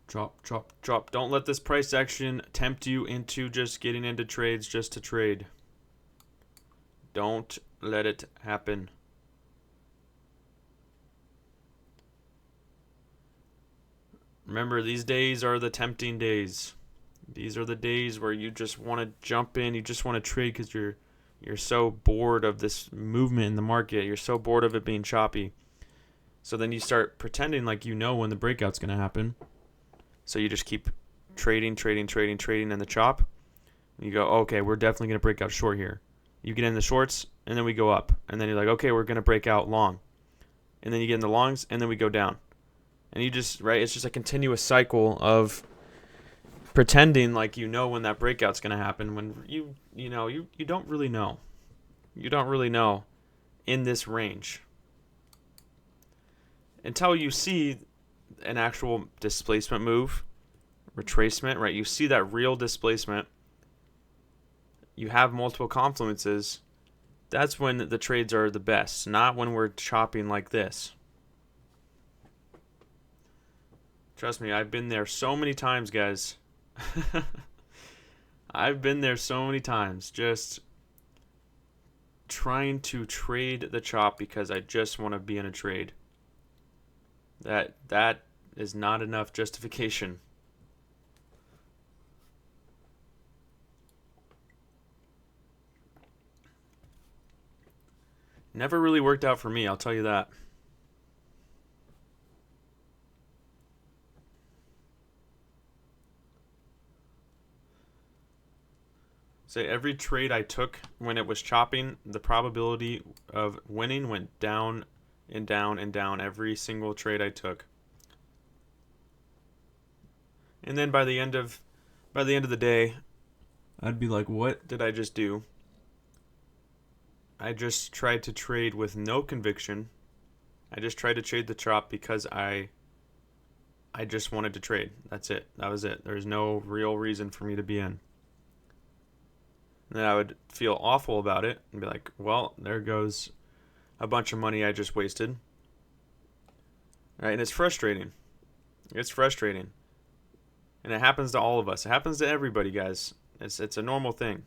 Drop, drop, drop. Don't let this price action tempt you into just getting into trades just to trade. Don't let it happen. Remember, these days are the tempting days. These are the days where you just want to jump in, you just want to trade because you're so bored of this movement in the market. You're so bored of it being choppy. So then you start pretending like you know when the breakout's going to happen. So you just keep trading, trading, trading, trading in the chop. And you go, okay, we're definitely going to break out short here. You get in the shorts, and then we go up. And then you're like, okay, we're going to break out long. And then you get in the longs, and then we go down. And you just, right, it's just a continuous cycle of pretending like you know when that breakout's going to happen when you don't really know. You don't really know in this range. Until you see an actual displacement move, retracement, right? You see that real displacement. You have multiple confluences. That's when the trades are the best, not when we're chopping like this. Trust me, I've been there so many times, guys. I've been there so many times, just trying to trade the chop because I just want to be in a trade. That is not enough justification. Never really worked out for me, I'll tell you that. Say every trade I took when it was chopping, the probability of winning went down and down and down every single trade I took. And then by the end of the day, I'd be like, what did I just do? I just tried to trade with no conviction. I just tried to trade the chop because I just wanted to trade. That's it. That was it. There's no real reason for me to be in. And then I would feel awful about it and be like, well, there goes a bunch of money I just wasted. Right? And it's frustrating. It's frustrating. And it happens to all of us. It happens to everybody, guys. It's a normal thing.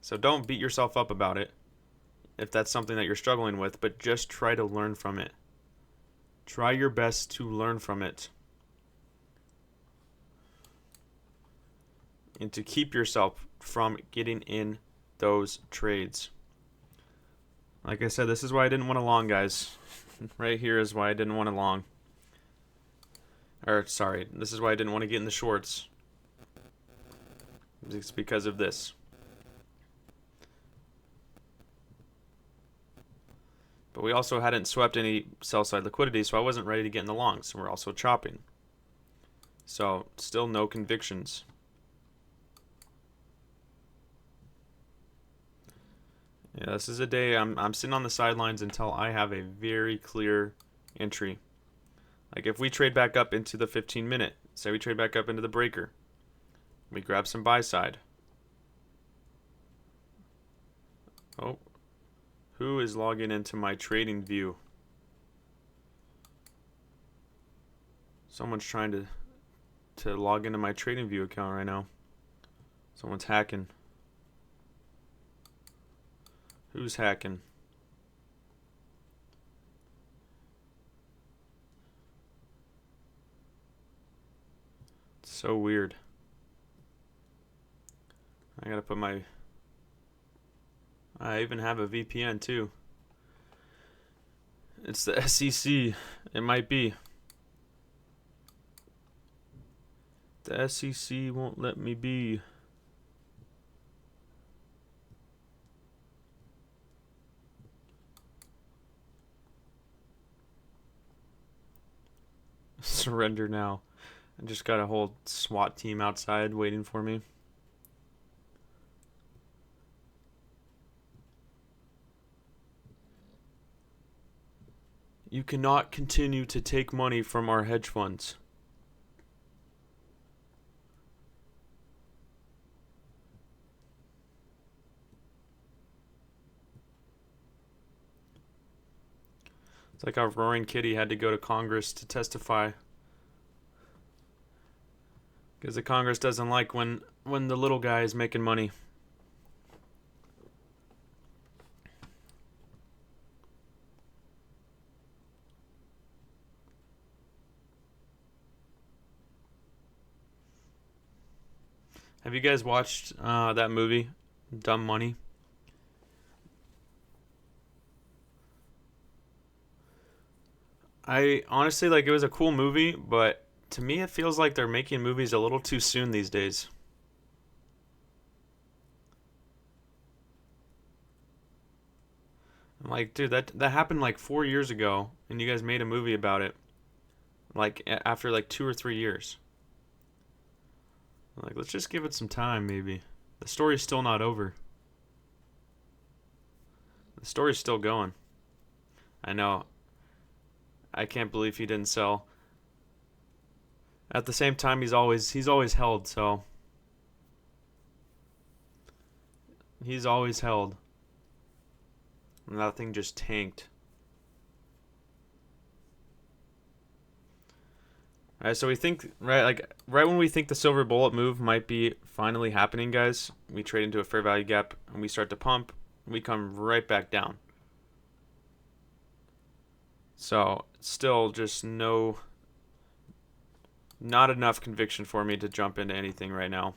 So don't beat yourself up about it if that's something that you're struggling with, but just try to learn from it. Try your best to learn from it. And to keep yourself from getting in those trades. Like I said, this is why I didn't want a long, guys. Right here is why I didn't want a long. Or, sorry, this is why I didn't want to get in the shorts. It's because of this. But we also hadn't swept any sell-side liquidity, so I wasn't ready to get in the longs. So we're also chopping. So, still no convictions. Yeah, this is a day I'm sitting on the sidelines until I have a very clear entry. Like if we trade back up into the 15-minute, say we trade back up into the breaker, we grab some buy side. Oh, who is logging into my trading view? Someone's trying to log into my trading view account right now. Someone's hacking. Who's hacking? It's so weird. I gotta put my... I even have a VPN too. It's the SEC. It might be. The SEC won't let me be. Surrender now. I just got a whole SWAT team outside waiting for me. You cannot continue to take money from our hedge funds. It's like our roaring kitty had to go to Congress to testify. Because the Congress doesn't like when the little guy is making money. Have you guys watched that movie, Dumb Money? I honestly, like, it was a cool movie, but to me it feels like they're making movies a little too soon these days. I'm like, dude, that happened like 4 years ago, and you guys made a movie about it, like after like 2 or 3 years. I'm like, let's just give it some time, maybe. The story's still not over. The story's still going. I know. I can't believe he didn't sell. At the same time, he's always held, so he's always held. And that thing just tanked. Alright, so we think right when we think the silver bullet move might be finally happening, guys, we trade into a fair value gap and we start to pump, and we come right back down. So still just not enough conviction for me to jump into anything right now.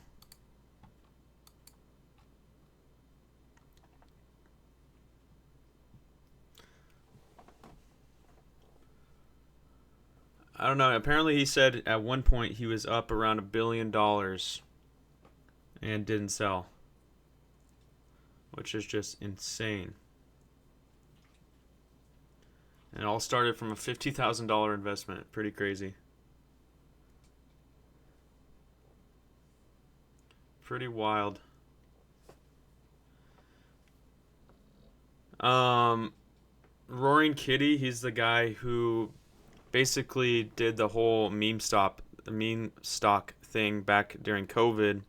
I don't know. Apparently he said at one point he was up around $1 billion and didn't sell. which is just insane. And it all started from a $50,000 investment. Pretty crazy. Pretty wild. Roaring Kitty, he's the guy who basically did the whole meme stock thing back during COVID.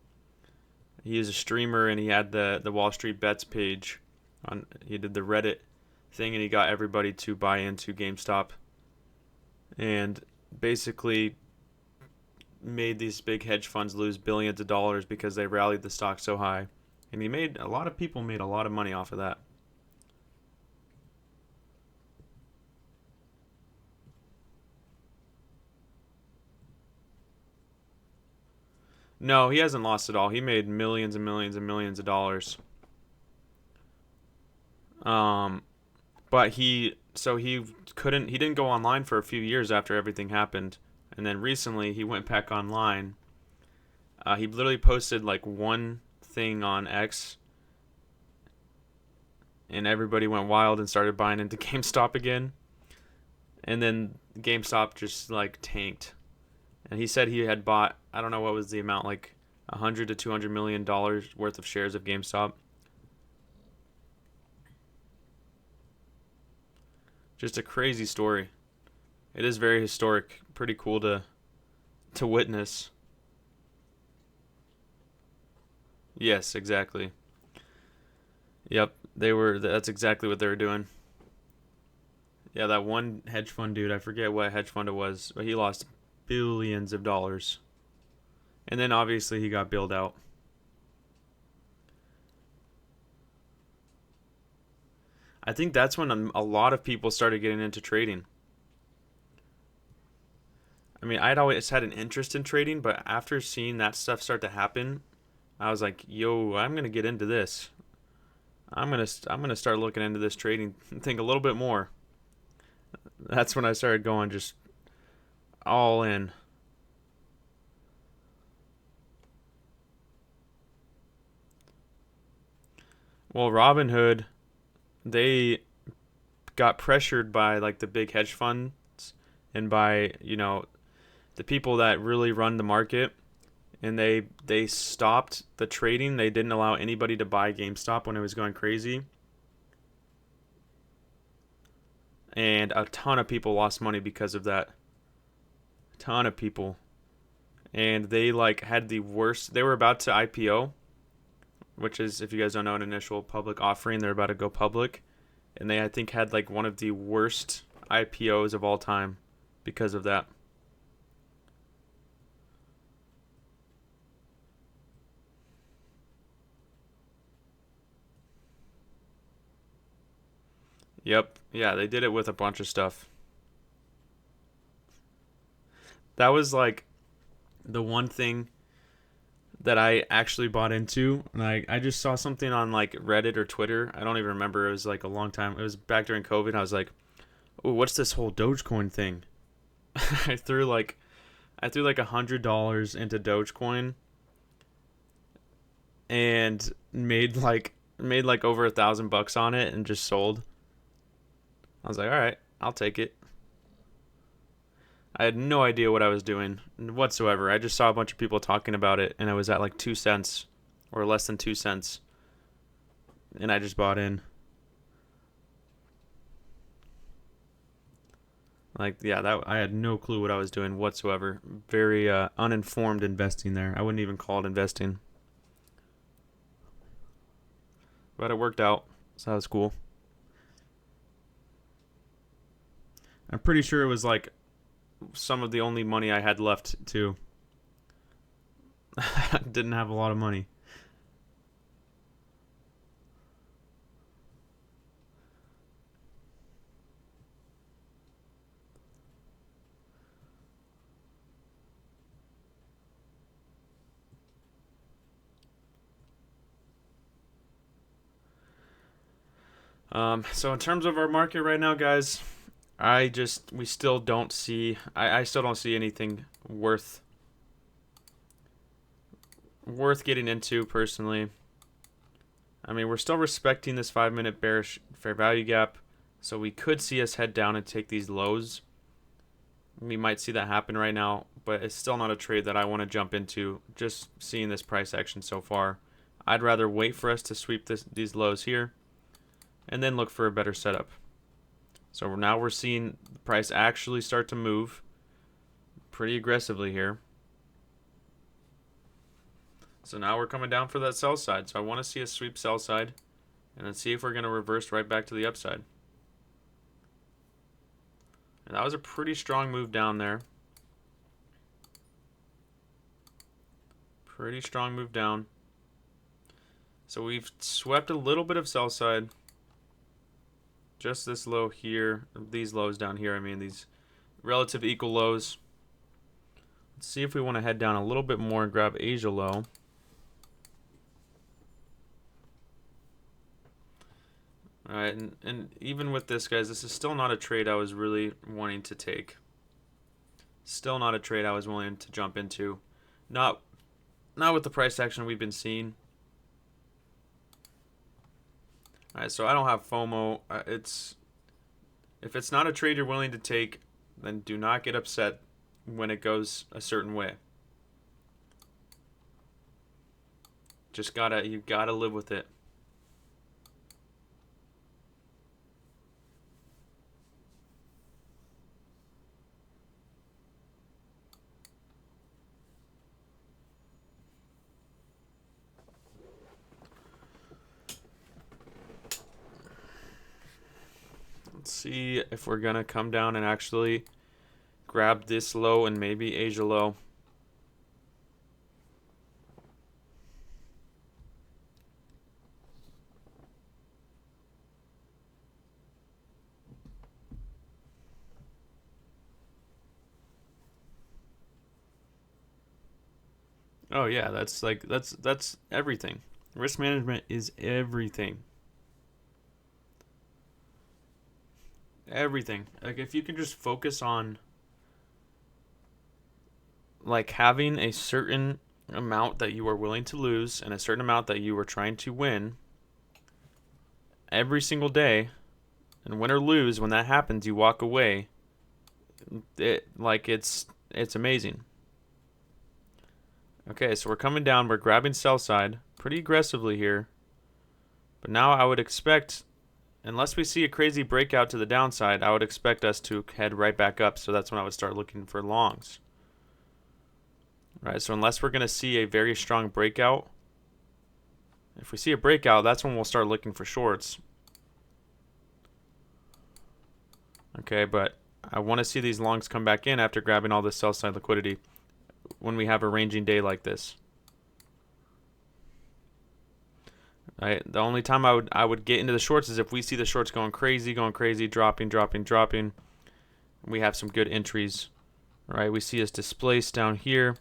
He is a streamer and he had the Wall Street Bets page. He did the Reddit thing and he got everybody to buy into GameStop and basically made these big hedge funds lose billions of dollars because they rallied the stock so high. And a lot of people made a lot of money off of that. No, he hasn't lost it all. He made millions and millions and millions of dollars. But he didn't go online for a few years after everything happened. And then recently he went back online. He literally posted like one thing on X and everybody went wild and started buying into GameStop again. And then GameStop just like tanked. And he said he had bought, I don't know what was the amount, like $100 to $200 million worth of shares of GameStop. Just a crazy story. It is very historic, pretty cool to witness. Yes, exactly. Yep, that's exactly what they were doing. Yeah, that one hedge fund dude, I forget what hedge fund it was, but he lost billions of dollars. And then obviously he got bailed out. I think that's when a lot of people started getting into trading. I mean, I'd always had an interest in trading, but after seeing that stuff start to happen, I was like, "Yo, I'm gonna get into this. I'm gonna start looking into this trading thing a little bit more." That's when I started going just all in. Well, Robinhood, they got pressured by like the big hedge funds and by, the people that really run the market, and they stopped the trading. They didn't allow anybody to buy GameStop when it was going crazy. And a ton of people lost money because of that. A ton of people. And they like had the worst. They were about to IPO, which is, if you guys don't know, an initial public offering. They're about to go public. And they, I think, had like one of the worst IPOs of all time because of that. Yep. Yeah, they did it with a bunch of stuff. That was like the one thing that I actually bought into. And I just saw something on like Reddit or Twitter. I don't even remember. It was like a long time. It was back during COVID. I was like, "Oh, what's this whole Dogecoin thing?" I threw like $100 into Dogecoin and made like over $1,000 on it and just sold. I was like, all right, I'll take it. I had no idea what I was doing whatsoever. I just saw a bunch of people talking about it, and it was at like 2 cents or less than 2 cents, and I just bought in. Like, yeah, that I had no clue what I was doing whatsoever. Very uninformed investing there. I wouldn't even call it investing, but it worked out, so that was cool. I'm pretty sure it was like some of the only money I had left too. I didn't have a lot of money. So in terms of our market right now, guys, we still don't see. I still don't see anything worth getting into personally. I mean, we're still respecting this 5-minute bearish fair value gap, so we could see us head down and take these lows. We might see that happen right now, but it's still not a trade that I want to jump into, just seeing this price action so far. I'd rather wait for us to sweep these lows here and then look for a better setup. So now we're seeing the price actually start to move pretty aggressively here. So now we're coming down for that sell side. So I want to see a sweep sell side and then see if we're going to reverse right back to the upside. And that was a pretty strong move down there. Pretty strong move down. So we've swept a little bit of sell side. Just this low here, these lows down here, I mean these relative equal lows. Let's see if we want to head down a little bit more and grab Asia low. Alright, and even with this, guys, this is still not a trade I was really wanting to take. Still not a trade I was willing to jump into. Not with the price action we've been seeing. Alright, so I don't have FOMO. If it's not a trade you're willing to take, then do not get upset when it goes a certain way. You gotta live with it. Let's see if we're gonna come down and actually grab this low and maybe Asia low. Oh yeah, that's everything. Risk management is everything. Everything. Like if you can just focus on like having a certain amount that you are willing to lose and a certain amount that you are trying to win every single day, and win or lose, when that happens, you walk away. It's amazing. Okay, so we're coming down. We're grabbing sell side pretty aggressively here. But now I would expect, unless we see a crazy breakout to the downside, I would expect us to head right back up. So that's when I would start looking for longs. Right, so unless we're going to see a very strong breakout, if we see a breakout, that's when we'll start looking for shorts. Okay, but I want to see these longs come back in after grabbing all this sell side liquidity when we have a ranging day like this. Right, the only time I would get into the shorts is if we see the shorts going crazy, dropping. We have some good entries. Right, we see us displaced down here.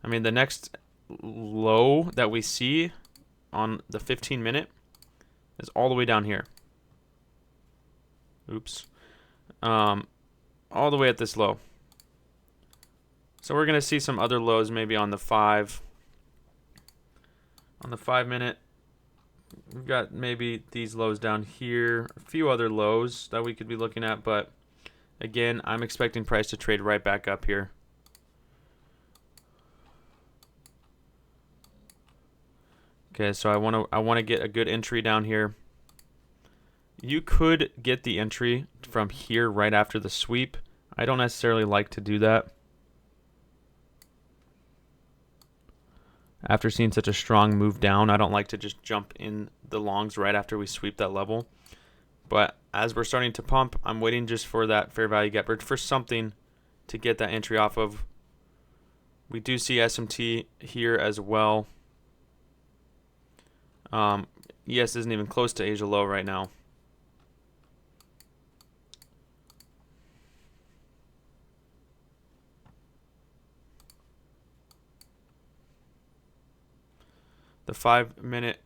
I mean, the next low that we see on the 15-minute is all the way down here. Oops. All the way at this low. So we're going to see some other lows maybe on the 5. On the 5-minute, we've got maybe these lows down here. A few other lows that we could be looking at, but again, I'm expecting price to trade right back up here. Okay, so I want to get a good entry down here. You could get the entry from here right after the sweep. I don't necessarily like to do that. After seeing such a strong move down, I don't like to just jump in the longs right after we sweep that level. But as we're starting to pump, I'm waiting just for that fair value gap, or for something to get that entry off of. We do see SMT here as well. ES isn't even close to Asia low right now. The 5-minute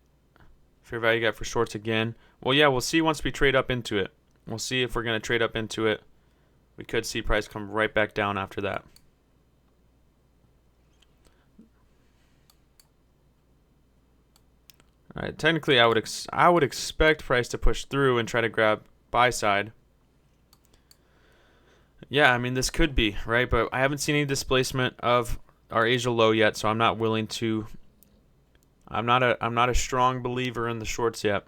fair value gap for shorts again. Well, yeah, we'll see once we trade up into it. We'll see if we're going to trade up into it. We could see price come right back down after that. All right, technically I would expect price to push through and try to grab buy side. Yeah, I mean this could be, right? But I haven't seen any displacement of our Asia low yet, so I'm not willing to I'm not a strong believer in the shorts yet.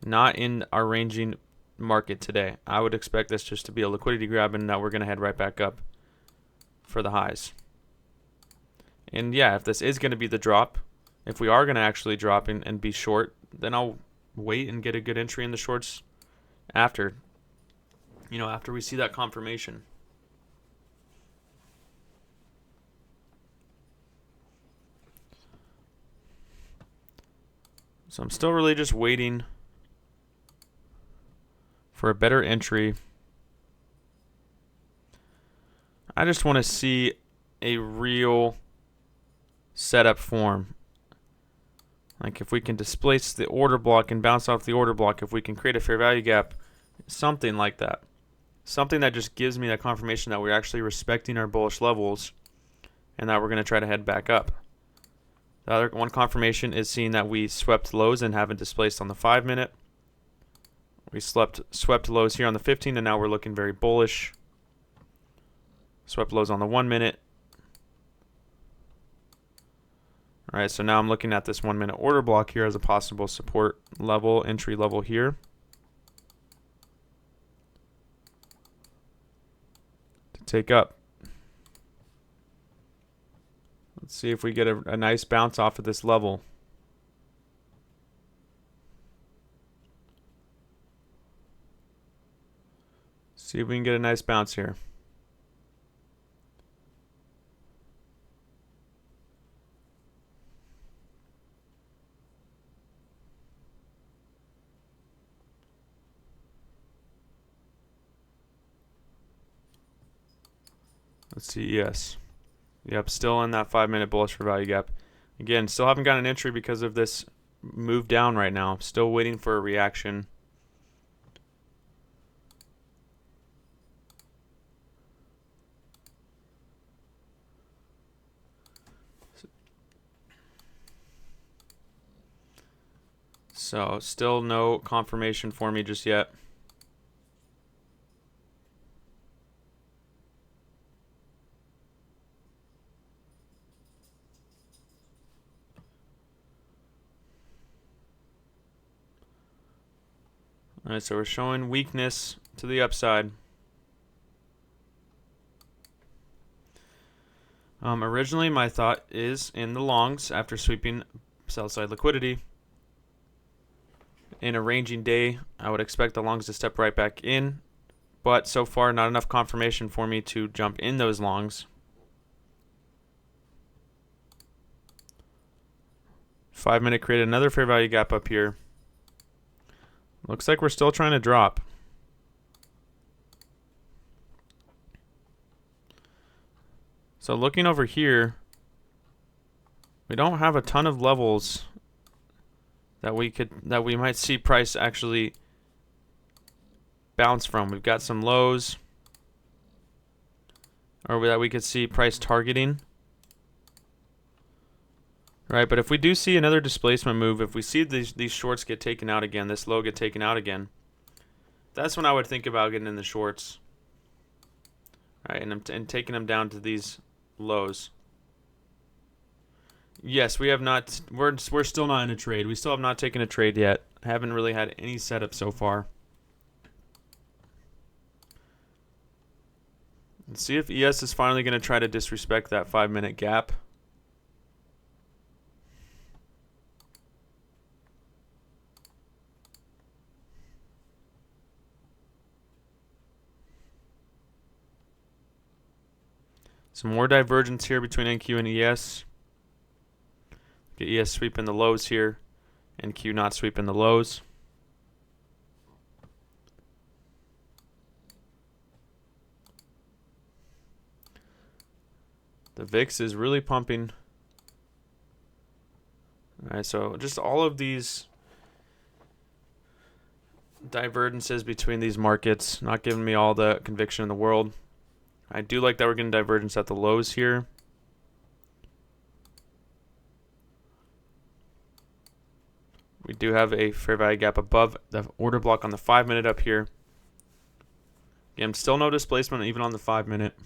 Not in our ranging market today. I would expect this just to be a liquidity grab, and now we're going to head right back up for the highs. And yeah, if this is going to be the drop, if we are going to actually drop and be short, then I'll wait and get a good entry in the shorts after. You know, after we see that confirmation. So I'm still really just waiting for a better entry. I just want to see a real setup form. Like if we can displace the order block and bounce off the order block, if we can create a fair value gap, something like that. Something that just gives me that confirmation that we're actually respecting our bullish levels and that we're going to try to head back up. The other one confirmation is seeing that we swept lows and haven't displaced on the 5-minute. We swept lows here on the 15, and now we're looking very bullish. Swept lows on the 1-minute. All right, so now I'm looking at this 1-minute order block here as a possible support level, entry level here. To take up. Let's see if we get a nice bounce off of this level. See if we can get a nice bounce here. Let's see, yes. Yep, still in that 5-minute bullish for value gap. Again, still haven't got an entry because of this move down right now. Still waiting for a reaction. So, still no confirmation for me just yet. All right, so we're showing weakness to the upside. Originally, my thought is in the longs after sweeping sell side liquidity. In a ranging day, I would expect the longs to step right back in, but so far not enough confirmation for me to jump in those longs. 5-minute created another fair value gap up here. Looks like we're still trying to drop. So looking over here, we don't have a ton of levels that we might see price actually bounce from. We've got some lows, or that we could see price targeting. Right, but if we do see another displacement move, if we see these shorts get taken out again, this low get taken out again, that's when I would think about getting in the shorts. Right, and taking them down to these lows. Yes, we have not. We're still not in a trade. We still have not taken a trade yet. I haven't really had any setup so far. Let's see if ES is finally going to try to disrespect that 5-minute gap. Some more divergence here between NQ and ES. Get ES sweeping the lows here, and Q not sweeping the lows. The VIX is really pumping. All right, so just all of these divergences between these markets, not giving me all the conviction in the world. I do like that we're getting divergence at the lows here. do have a fair value gap above the order block on the 5-minute up here. Again, still no displacement even on the 5-minute.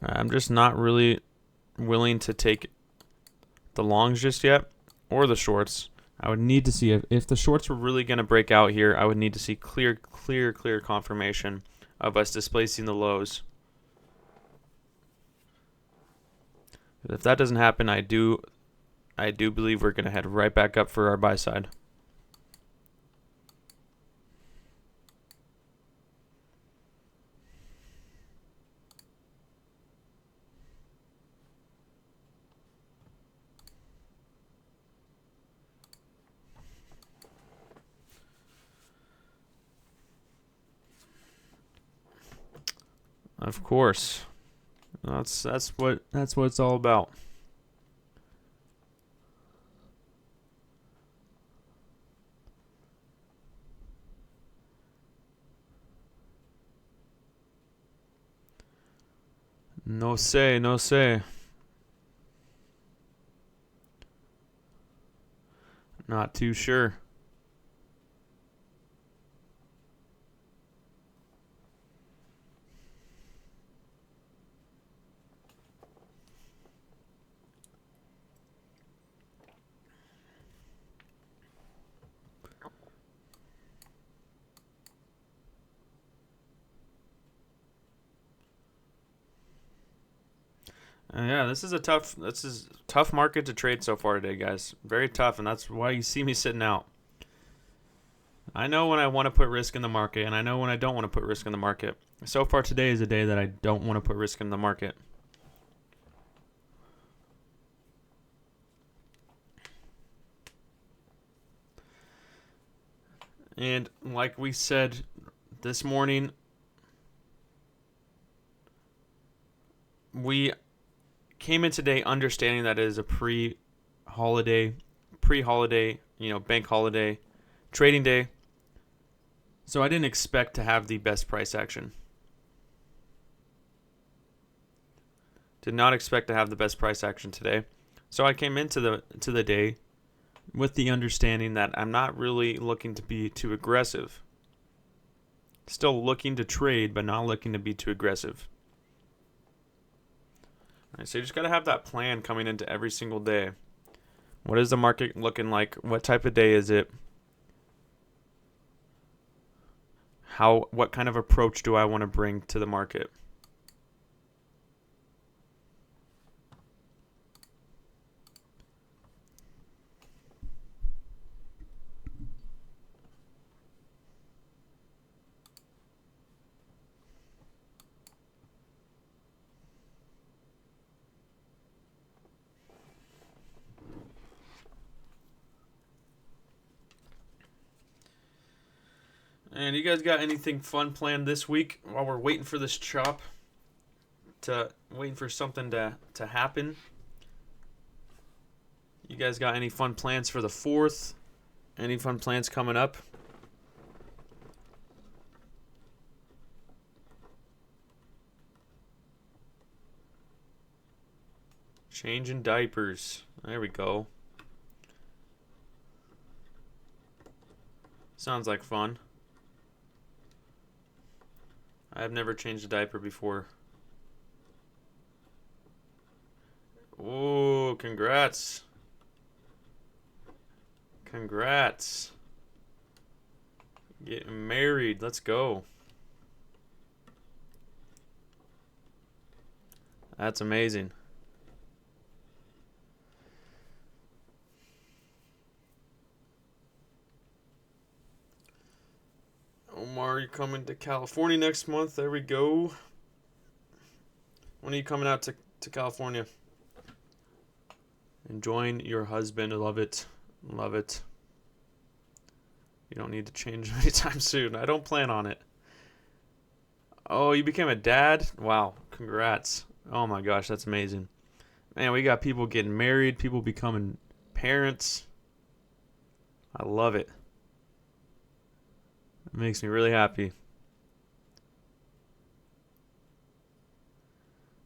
I'm just not really willing to take the longs just yet, or the shorts. I would need to see if the shorts were really going to break out here, I would need to see clear confirmation of us displacing the lows. If that doesn't happen, I do believe we're going to head right back up for our buy side. Of course. That's what it's all about. No say, no say. Not too sure. Yeah, this is a tough market to trade so far today, guys. Very tough, and that's why you see me sitting out. I know when I want to put risk in the market, and I know when I don't want to put risk in the market. So far today is a day that I don't want to put risk in the market. And like we said this morning, we came in today understanding that it is a pre-holiday, bank holiday trading day. So I didn't expect to have the best price action. Did not expect to have the best price action today. So I came into the day with the understanding that I'm not really looking to be too aggressive. Still looking to trade, but not looking to be too aggressive. All right, so you just got to have that plan coming into every single day. What is the market looking like? What type of day is it? What kind of approach do I want to bring to the market? And you guys got anything fun planned this week while we're waiting for this chop? Waiting for something to happen? You guys got any fun plans for the 4th? Any fun plans coming up? Changing diapers. There we go. Sounds like fun. I've never changed a diaper before. Ooh, congrats. Congrats. Getting married. Let's go. That's amazing. Omar, you coming to California next month? There we go. When are you coming out to California? Enjoying your husband. Love it. Love it. You don't need to change anytime soon. I don't plan on it. Oh, you became a dad? Wow. Congrats. Oh my gosh, that's amazing. Man, we got people getting married, people becoming parents. I love it. It makes me really happy.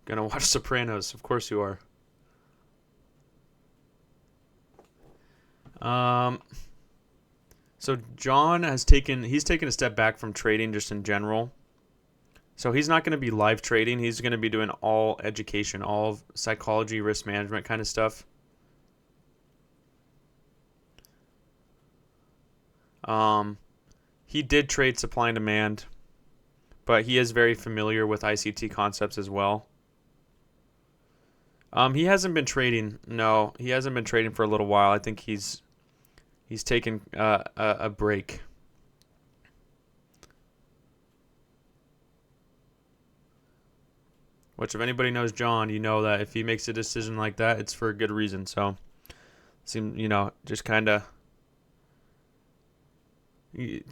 Gonna watch Sopranos. Of course you are. So John has taken a step back from trading just in general. So he's not going to be live trading. He's going to be doing all education, all psychology, risk management kind of stuff. He did trade supply and demand, but he is very familiar with ICT concepts as well. He hasn't been trading. No, he hasn't been trading for a little while. I think he's taken a break. Which, if anybody knows John, you know that if he makes a decision like that, it's for a good reason. So, just kind of.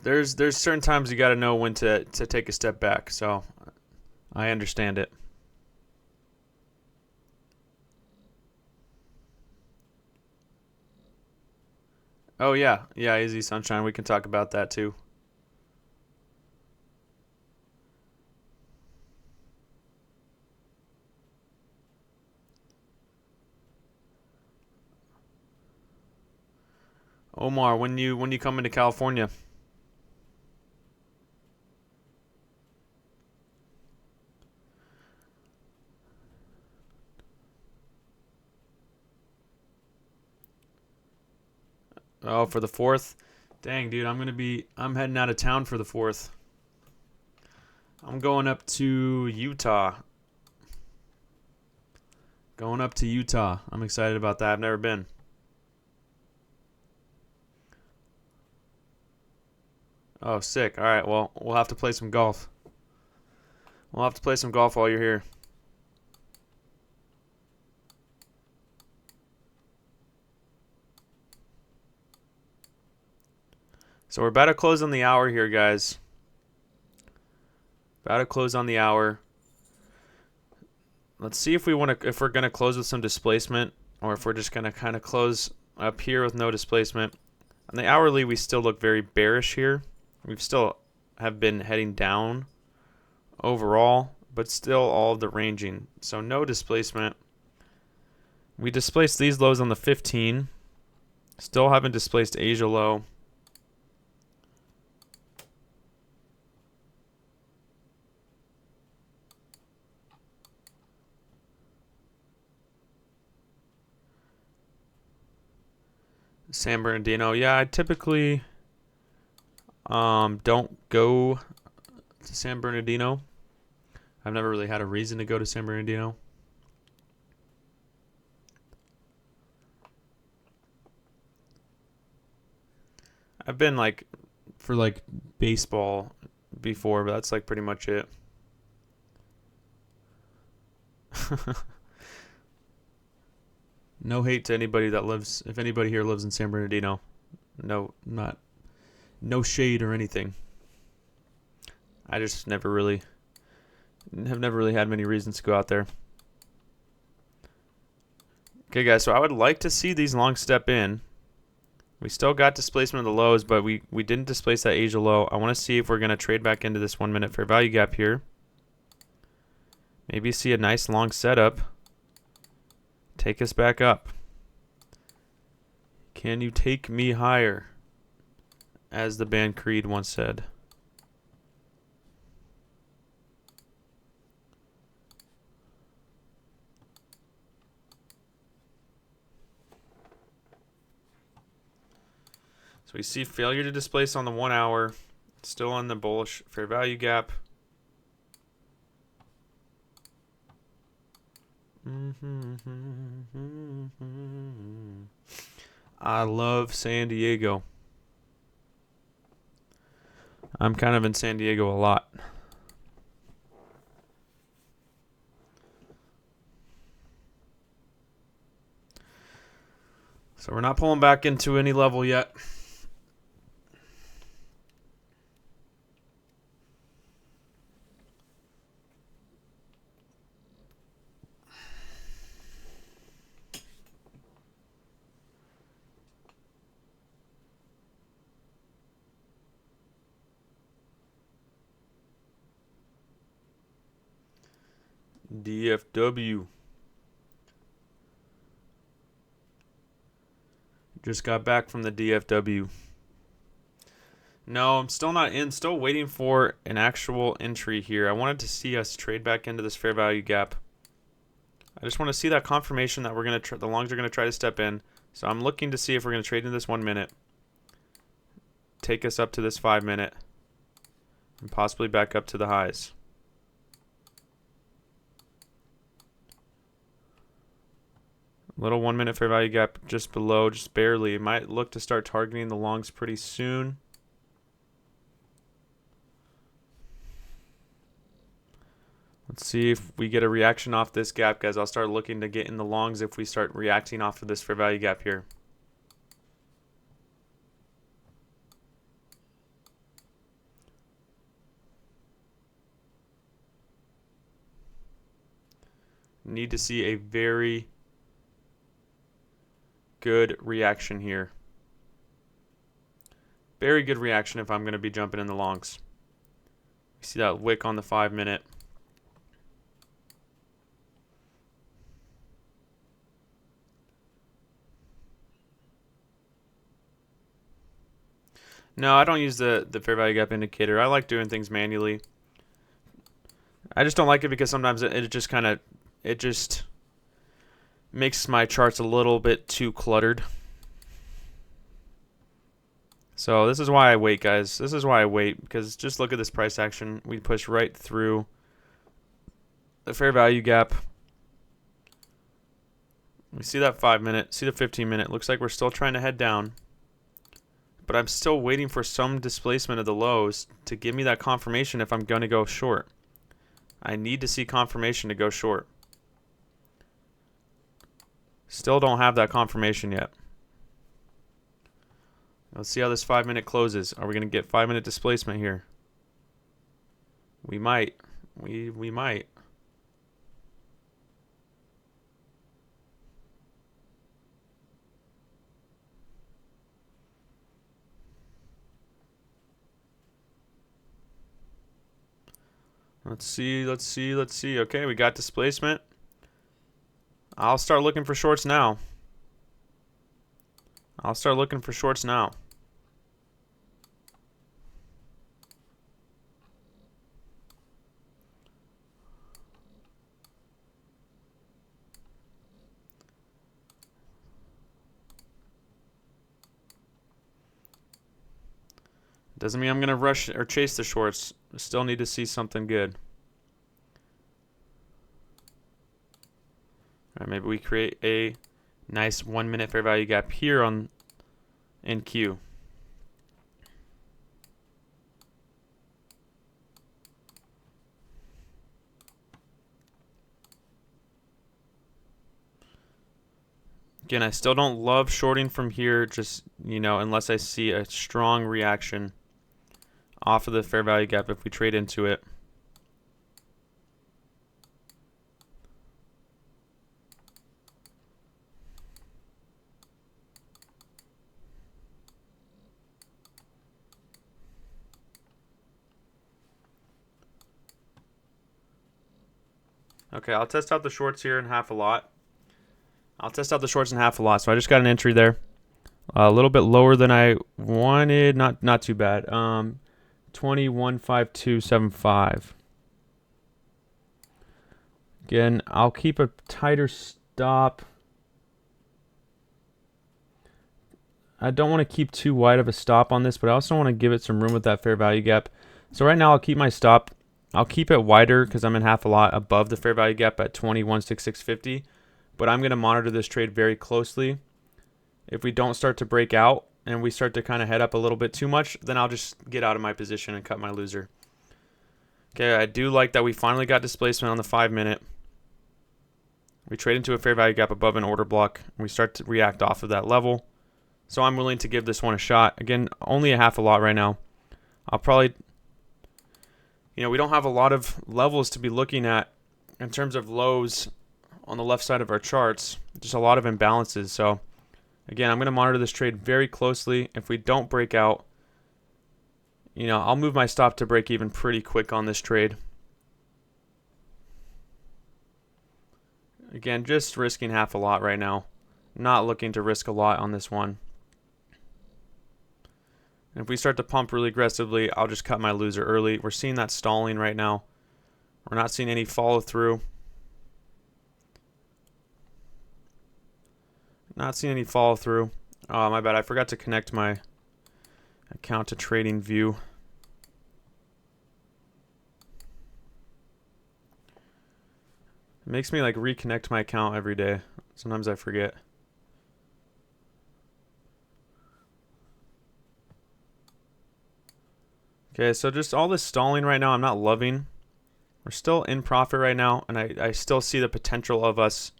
There's certain times you got to know when to take a step back. So, I understand it. Oh yeah, Easy Sunshine. We can talk about that too. Omar, when you come into California? Oh, for the 4th? Dang, dude, I'm heading out of town for the 4th. I'm going up to Utah. Going up to Utah. I'm excited about that. I've never been. Oh, sick. All right, well, we'll have to play some golf. We'll have to play some golf while you're here. So we're about to close on the hour here, guys. About to close on the hour. Let's see if we're gonna close with some displacement, or if we're just gonna kind of close up here with no displacement. On the hourly, we still look very bearish here. We've still have been heading down overall, but still all of the ranging. So no displacement. We displaced these lows on the 15. Still haven't displaced Asia low. San Bernardino. Yeah, I typically don't go to San Bernardino. I've never really had a reason to go to San Bernardino. I've been for baseball before, but that's pretty much it. No hate to anybody that lives, if anybody here lives in San Bernardino. No shade or anything. I just have never really had many reasons to go out there. Okay, guys, so I would like to see these long step in. We still got displacement of the lows, but we didn't displace that Asia low. I want to see if we're going to trade back into this 1 minute fair value gap here. Maybe see a nice long setup. Take us back up. Can you take me higher? As the band Creed once said. So we see failure to displace on the 1 hour. Still on the bullish fair value gap. I love San Diego. I'm kind of in San Diego a lot. So we're not pulling back into any level yet. DFW. Just got back from the DFW. No, I'm still not in. Still waiting for an actual entry here. I wanted to see us trade back into this fair value gap. I just want to see that confirmation that we're going to the longs are going to try to step in. So I'm looking to see if we're going to trade into this 1 minute. Take us up to this 5 minute. And possibly back up to the highs. Little 1 minute fair value gap just below, just barely. It might look to start targeting the longs pretty soon. Let's see if we get a reaction off this gap, guys. I'll start looking to get in the longs if we start reacting off of this fair value gap here. Need to see a very good reaction here. Very good reaction if I'm going to be jumping in the longs. You see that wick on the 5 minute. No, I don't use the fair value gap indicator. I like doing things manually. I just don't like it because sometimes it just makes my charts a little bit too cluttered. So this is why I wait, guys. This is why I wait, because just look at this price action. We push right through the fair value gap. We see that 5 minute, see the 15 minute. Looks like we're still trying to head down. But I'm still waiting for some displacement of the lows to give me that confirmation if I'm going to go short. I need to see confirmation to go short. Still don't have that confirmation yet. Let's see how this 5 minute closes. Are we going to get 5 minute displacement here? We might. We might. Let's see. Okay, we got displacement. I'll start looking for shorts now. Doesn't mean I'm going to rush or chase the shorts. I still need to see something good. All right, maybe we create a nice 1 minute fair value gap here on NQ. Again, I still don't love shorting from here, just, unless I see a strong reaction off of the fair value gap if we trade into it. Okay, I'll test out the shorts here in half a lot. So I just got an entry there. A little bit lower than I wanted. Not too bad. 215275. Again, I'll keep a tighter stop. I don't want to keep too wide of a stop on this, but I also want to give it some room with that fair value gap. So right now I'll keep my stop. I'll keep it wider because I'm in half a lot above the fair value gap at 216650. But I'm going to monitor this trade very closely. If we don't start to break out and we start to kind of head up a little bit too much, then I'll just get out of my position and cut my loser. Okay, I do like that we finally got displacement on the 5 minute. We trade into a fair value gap above an order block, and we start to react off of that level. So I'm willing to give this one a shot. Again, only a half a lot right now. I'll probably, we don't have a lot of levels to be looking at in terms of lows on the left side of our charts. Just a lot of imbalances. So again, I'm going to monitor this trade very closely. If we don't break out, I'll move my stop to break even pretty quick on this trade. Again, just risking half a lot right now. Not looking to risk a lot on this one. And if we start to pump really aggressively, I'll just cut my loser early. We're seeing that stalling right now. We're not seeing any follow through. Not seeing any follow through. Oh, my bad. I forgot to connect my account to Trading View. It makes me like reconnect my account every day. Sometimes I forget. Okay, so just all this stalling right now, I'm not loving. We're still in profit right now, and I still see the potential of us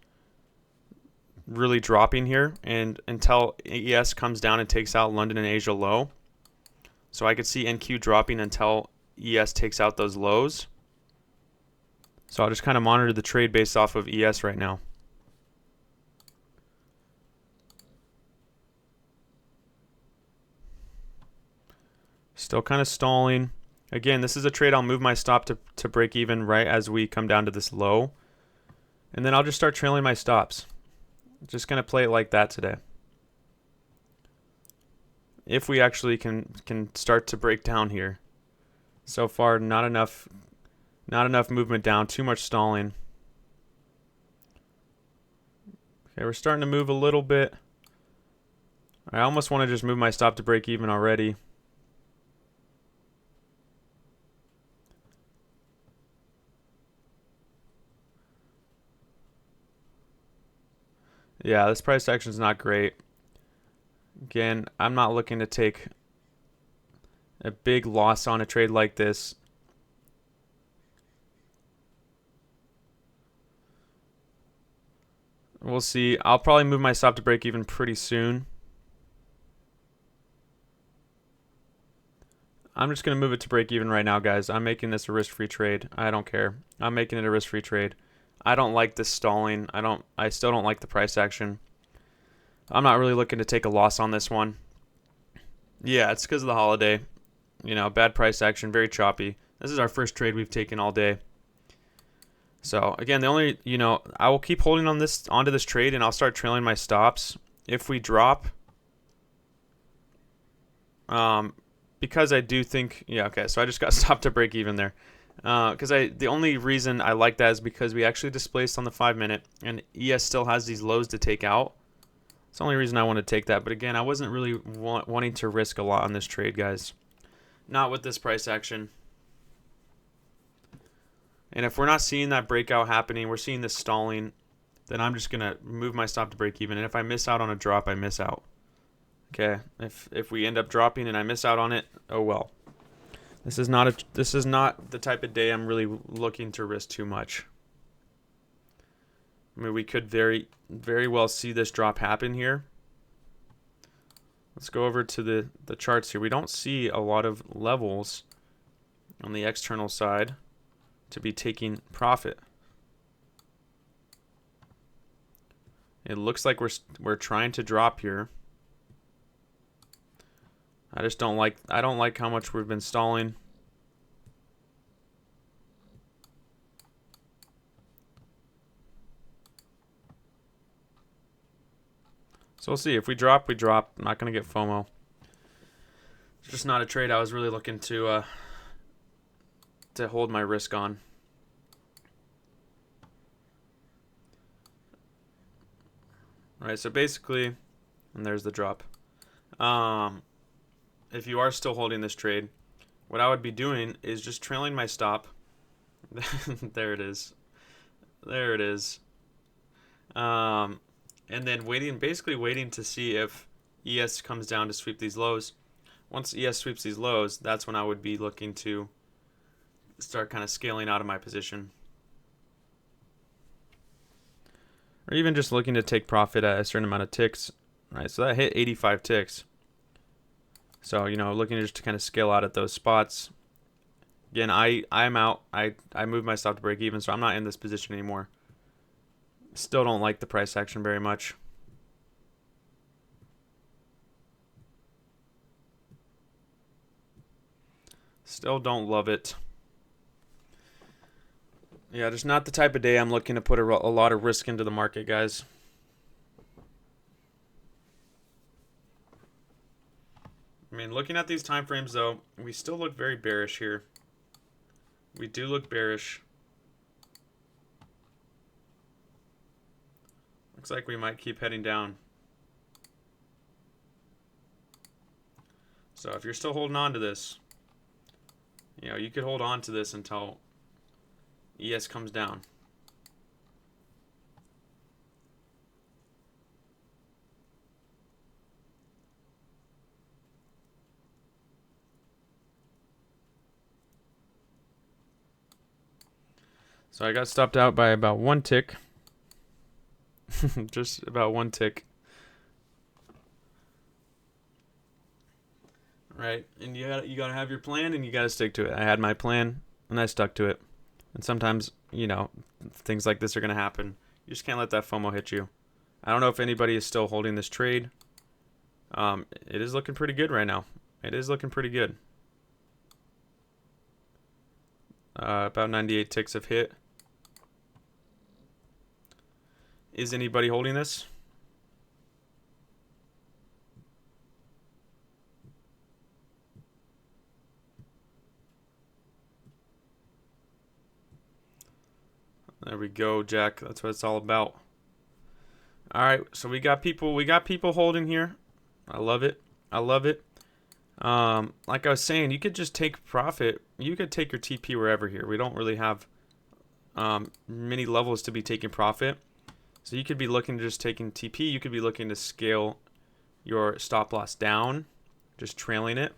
really dropping here, and until ES comes down and takes out London and Asia low. So I could see NQ dropping until ES takes out those lows. So I'll just kind of monitor the trade based off of ES right now. Still kind of stalling. Again, this is a trade I'll move my stop to break even right as we come down to this low. And then I'll just start trailing my stops. Just going to play it like that today. If we actually can start to break down here. So far, not enough movement down, too much stalling. Okay, we're starting to move a little bit. I almost want to just move my stop to break even already. Yeah, this price action is not great. Again, I'm not looking to take a big loss on a trade like this. We'll see. I'll probably move my stop to break even pretty soon. I'm just going to move it to break even right now, guys. I'm making this a risk-free trade. I don't care. I'm making it a risk-free trade. I don't like this stalling. I still don't like the price action. I'm not really looking to take a loss on this one. Yeah, it's because of the holiday. You know, bad price action, very choppy. This is our first trade we've taken all day. So, again, the only, I will keep holding onto this trade, and I'll start trailing my stops. If we drop, because I do think, yeah, okay, so I just got stopped to break even there. Because the only reason I like that is because we actually displaced on the 5-minute, and ES still has these lows to take out. It's the only reason I want to take that. But again, I wasn't really wanting to risk a lot on this trade, guys. Not with this price action. And if we're not seeing that breakout happening, we're seeing this stalling, then I'm just going to move my stop to break even. And if I miss out on a drop, I miss out. Okay, if we end up dropping and I miss out on it, oh well. This is not the type of day I'm really looking to risk too much. I mean, we could very, very well see this drop happen here. Let's go over to the charts here. We don't see a lot of levels on the external side to be taking profit. It looks like we're trying to drop here. I don't like how much we've been stalling. So we'll see. If we drop, we drop. I'm not going to get FOMO. It's just not a trade I was really looking to hold my risk on. All right, so basically, and there's the drop. If you are still holding this trade, what I would be doing is just trailing my stop. There it is. There it is. And then basically waiting to see if ES comes down to sweep these lows. Once ES sweeps these lows, that's when I would be looking to start kind of scaling out of my position. Or even just looking to take profit at a certain amount of ticks. All right, so that hit 85 ticks. So, looking just to kind of scale out at those spots. Again, I'm out. I moved my stop to break even, so I'm not in this position anymore. Still don't like the price action very much. Still don't love it. Yeah, just not the type of day I'm looking to put a lot of risk into the market, guys. I mean, looking at these time frames, though, we still look very bearish here. We do look bearish. Looks like we might keep heading down. So if you're still holding on to this, you know, you could hold on to this until ES comes down. So I got stopped out by about one tick. Just about one tick. Right, and you gotta have your plan, and you gotta stick to it. I had my plan, and I stuck to it. And sometimes, you know, things like this are gonna happen. You just can't let that FOMO hit you. I don't know if anybody is still holding this trade. It is looking pretty good right now. It is looking pretty good. About 98 ticks have hit. Is anybody holding this? There we go, Jack. That's what it's all about. All right, so we got people holding here. I love it. I love it. Like I was saying, you could just take profit. You could take your TP wherever here. We don't really have many levels to be taking profit. So you could be looking to just taking TP. You could be looking to scale your stop loss down, just trailing it.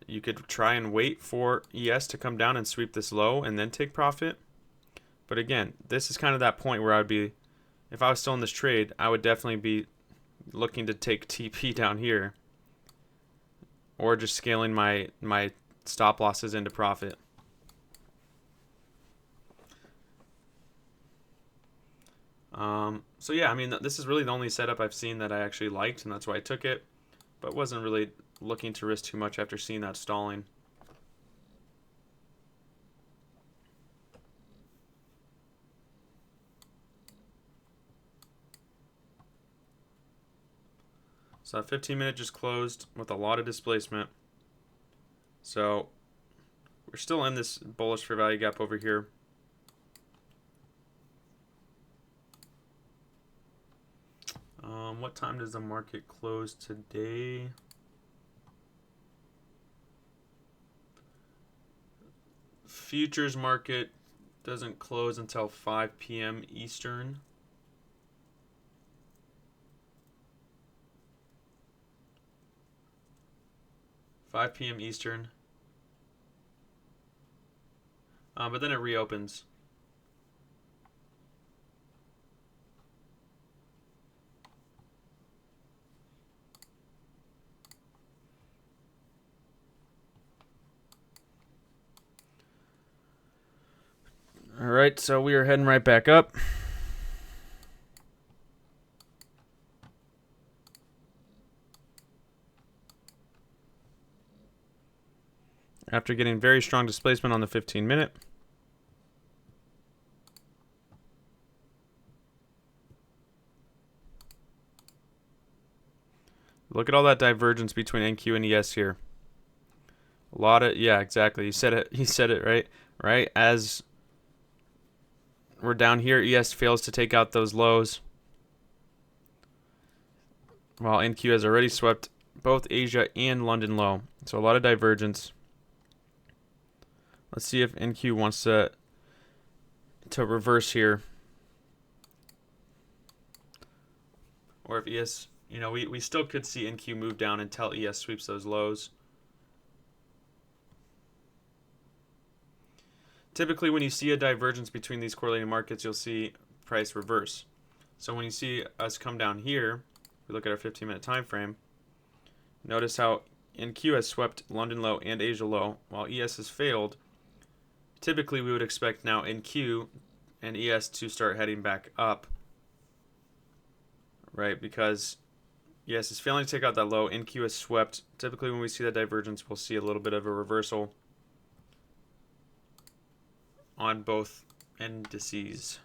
You could try and wait for ES to come down and sweep this low and then take profit. But again, this is kind of that point where I would be, if I was still in this trade, I would definitely be looking to take TP down here, or just scaling my stop losses into profit. So yeah, I mean, this is really the only setup I've seen that I actually liked, and that's why I took it, but wasn't really looking to risk too much after seeing that stalling. So that 15-minute just closed with a lot of displacement. So we're still in this bullish fair value gap over here. What time does the market close today? Futures market doesn't close until 5 p.m. Eastern. (5 p.m. Eastern). But then it reopens. All right, so we are heading right back up. After getting very strong displacement on the 15-minute. Look at all that divergence between NQ and ES here. A lot of, yeah, exactly. You said it. He said it right. Right as we're down here, ES fails to take out those lows, while NQ has already swept both Asia and London low. So a lot of divergence. Let's see if NQ wants to reverse here, or if ES, you know, we still could see NQ move down until ES sweeps those lows. Typically, when you see a divergence between these correlating markets, you'll see price reverse. So when you see us come down here, we look at our 15-minute time frame. Notice how NQ has swept London low and Asia low, while ES has failed. Typically, we would expect now NQ and ES to start heading back up, right? Because ES is failing to take out that low, NQ has swept. Typically, when we see that divergence, we'll see a little bit of a reversal. on both indices.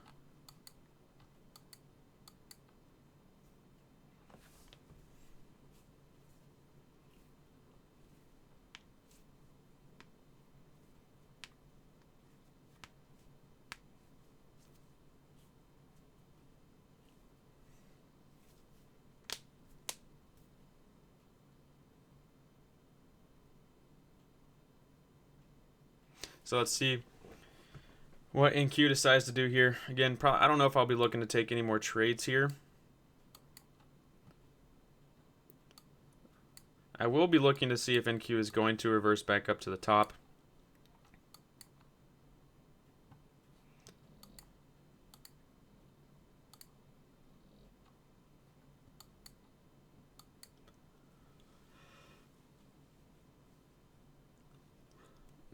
So let's see what NQ decides to do here. Again, I don't know if I'll be looking to take any more trades here. I will be looking to see if NQ is going to reverse back up to the top.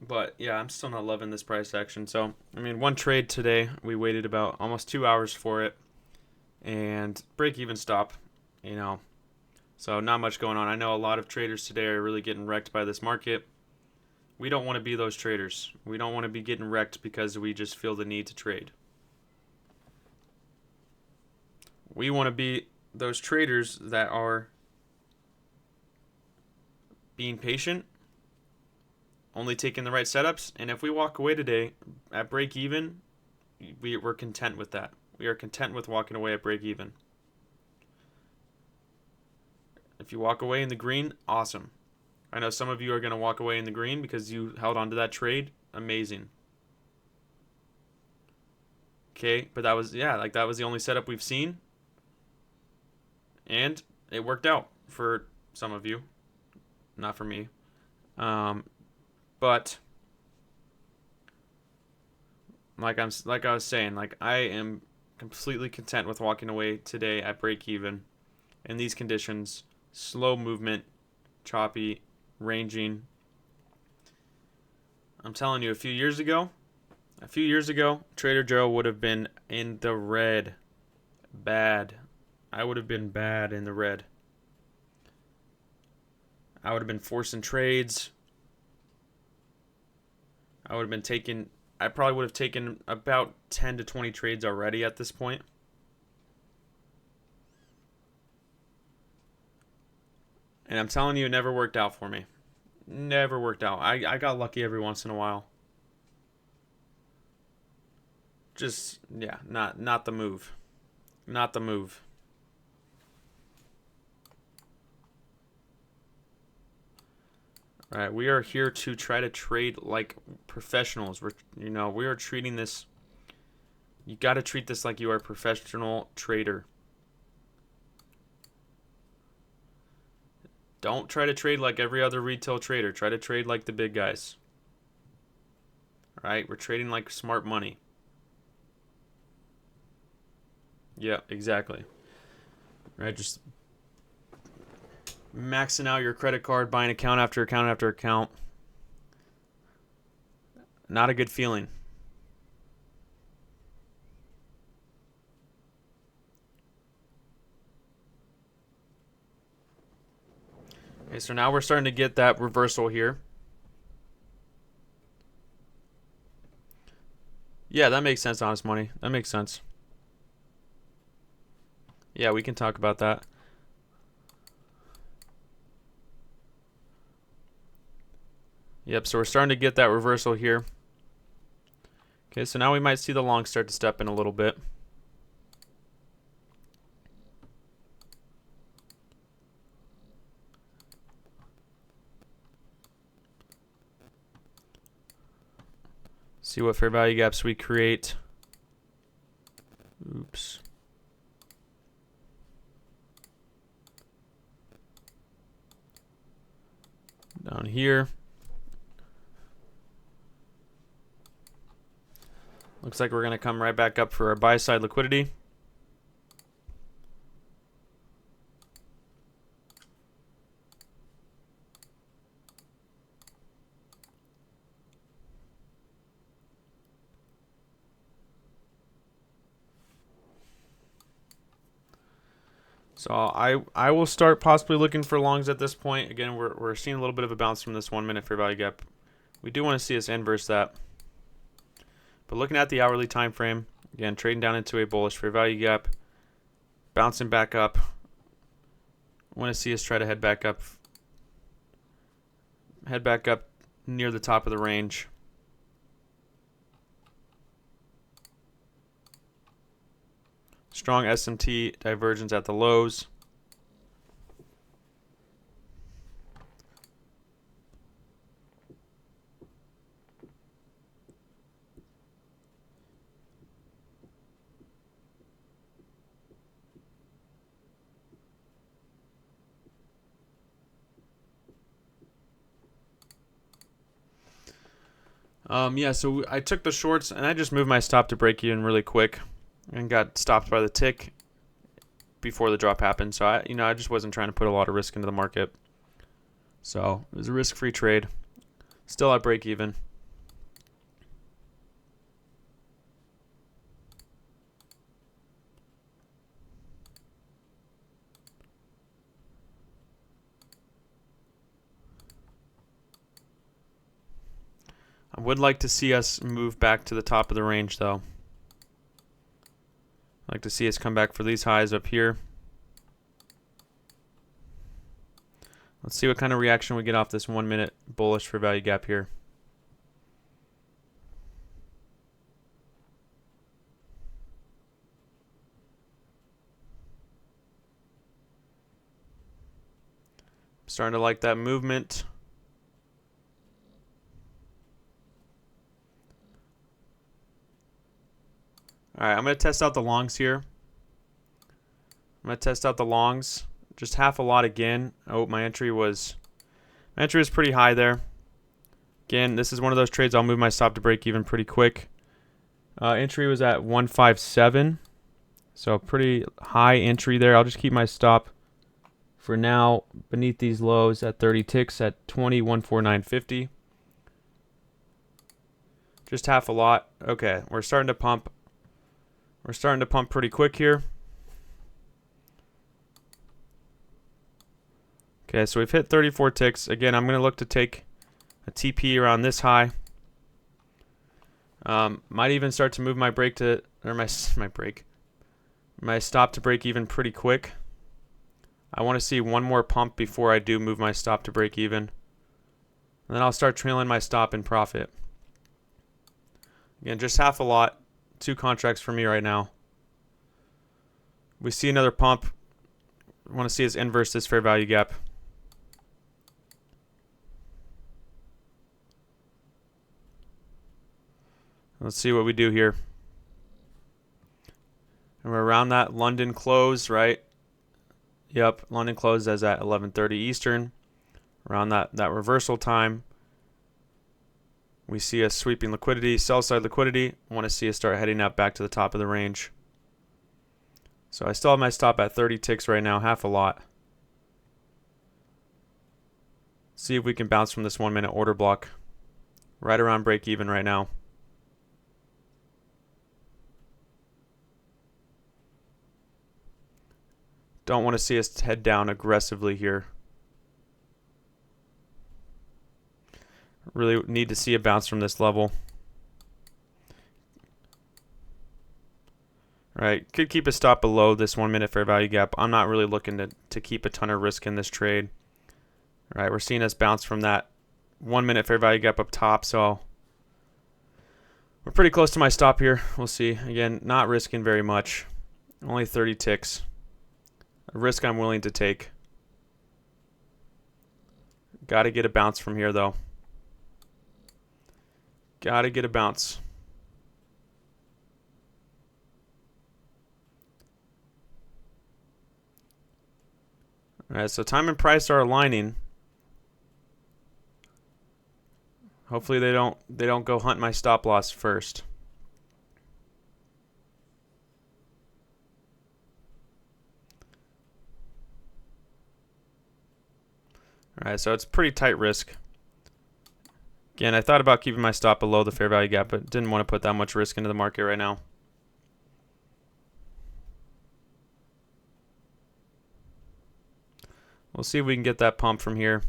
But yeah, I'm still not loving this price action. So, I mean, one trade today, we waited about almost 2 hours for it. And break even stop, you know. So not much going on. I know a lot of traders today are really getting wrecked by this market. We don't want to be those traders. We don't want to be getting wrecked because we just feel the need to trade. We want to be those traders that are being patient, only taking the right setups, and if we walk away today at break even, we're content with that. We are content with walking away at break even. If you walk away in the green, awesome. I know some of you are going to walk away in the green because you held on to that trade. Amazing. Okay, but that was the only setup we've seen. And it worked out for some of you. Not for me. But like I was saying, I am completely content with walking away today at break even in these conditions. Slow movement, choppy, ranging. I'm telling you, a few years ago, Trader Joe would have been in the red. Bad. I would have been bad in the red. I would have been forcing trades. I probably would have taken about 10 to 20 trades already at this point. And I'm telling you, it never worked out for me. Never worked out. I got lucky every once in a while. Just, yeah, not the move. Not the move. All right, we are here to try to trade like professionals. We are treating this. You got to treat this like you are a professional trader. Don't try to trade like every other retail trader. Try to trade like the big guys. All right, we're trading like smart money. Yeah, exactly. All right, just maxing out your credit card, buying account after account after account. Not a good feeling. Okay, so now we're starting to get that reversal here. Yeah, that makes sense, honest money. That makes sense. Yeah, we can talk about that. Yep, so we're starting to get that reversal here. Okay, so now we might see the long start to step in a little bit. See what fair value gaps we create. Oops. Down here. Looks like we're going to come right back up for our buy side liquidity. So I will start possibly looking for longs at this point. Again, we're seeing a little bit of a bounce from this 1 minute fair value gap. We do want to see us inverse that. But looking at the hourly time frame, again, trading down into a bullish fair value gap, bouncing back up. I want to see us try to head back up near the top of the range. Strong SMT divergence at the lows. Yeah, so I took the shorts and I just moved my stop to break even really quick and got stopped by the tick before the drop happened. So I just wasn't trying to put a lot of risk into the market. So it was a risk-free trade. Still at break even. I would like to see us move back to the top of the range, though. I'd like to see us come back for these highs up here. Let's see what kind of reaction we get off this 1 minute bullish fair value gap here. Starting to like that movement. All right, I'm going to test out the longs here. I'm going to test out the longs. Just half a lot again. Oh, my entry was pretty high there. Again, this is one of those trades I'll move my stop to break even pretty quick. Entry was at 157. So pretty high entry there. I'll just keep my stop for now beneath these lows at 30 ticks at 20,149.50. Just half a lot. Okay, we're starting to pump. We're starting to pump pretty quick here. Okay, so we've hit 34 ticks. Again, I'm going to look to take a TP around this high. Might even start to move my break to, or my stop to break even pretty quick. I want to see one more pump before I do move my stop to break even. And then I'll start trailing my stop in profit. Again, just half a lot. 2 contracts for me right now. We see another pump. I want to see us inverse this fair value gap. Let's see what we do here. And we're around that London close, right? Yep, London closed as at 11:30 Eastern. Around that reversal time. We see a sweeping liquidity, sell side liquidity. I want to see us start heading up back to the top of the range. So I still have my stop at 30 ticks right now, half a lot. See if we can bounce from this 1 minute order block. Right around break even right now. Don't want to see us head down aggressively here. Really need to see a bounce from this level. Right, could keep a stop below this 1 minute fair value gap. I'm not really looking to keep a ton of risk in this trade. All right, we're seeing us bounce from that 1 minute fair value gap up top, so we're pretty close to my stop here. We'll see. Again, not risking very much. Only 30 ticks. A risk I'm willing to take. Got to get a bounce from here, though. Got to get a bounce. All right, so time and price are aligning. Hopefully they don't go hunt my stop loss first. All right, so it's pretty tight risk. Again, I thought about keeping my stop below the fair value gap, but didn't want to put that much risk into the market right now. We'll see if we can get that pump from here.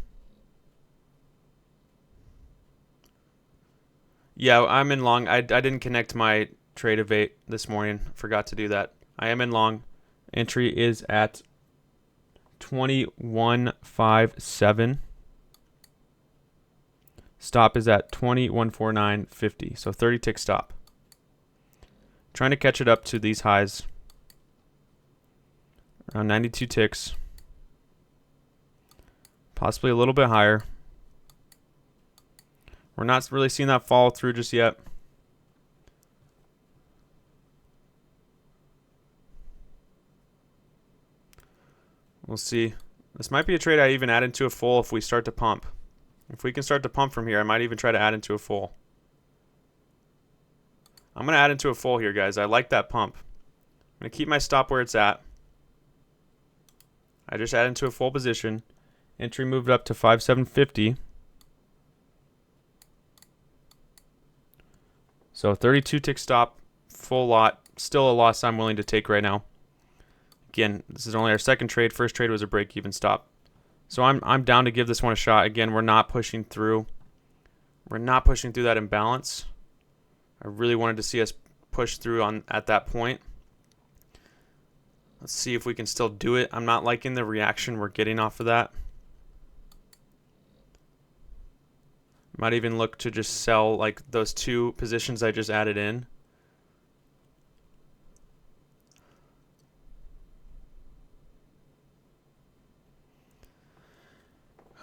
Yeah, I'm in long. I didn't connect my trade of 8 this morning. Forgot to do that. I am in long. Entry is at 21.57. Stop is at 21.49.50. So 30 tick stop. Trying to catch it up to these highs. Around 92 ticks. Possibly a little bit higher. We're not really seeing that follow through just yet. We'll see. This might be a trade I even add into a full if we start to pump. If we can start to pump from here, I might even try to add into a full. I'm going to add into a full here, guys. I like that pump. I'm going to keep my stop where it's at. I just added into a full position. Entry moved up to 5,750. So 32 tick stop, full lot. Still a loss I'm willing to take right now. Again, this is only our second trade. First trade was a break-even stop. So I'm down to give this one a shot. Again, we're not pushing through. We're not pushing through that imbalance. I really wanted to see us push through at that point. Let's see if we can still do it. I'm not liking the reaction we're getting off of that. Might even look to just sell like those 2 positions I just added in.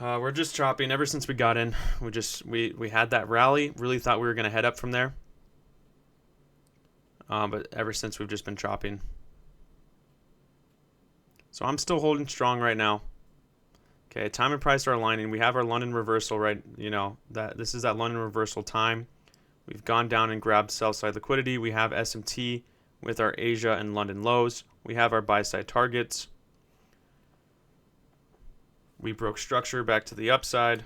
We're just chopping ever since we got in. We had that rally. Really thought we were going to head up from there. But ever since we've just been chopping. So I'm still holding strong right now. Okay, time and price are aligning. We have our London reversal right, this is that London reversal time. We've gone down and grabbed sell side liquidity. We have SMT with our Asia and London lows. We have our buy side targets. We broke structure back to the upside.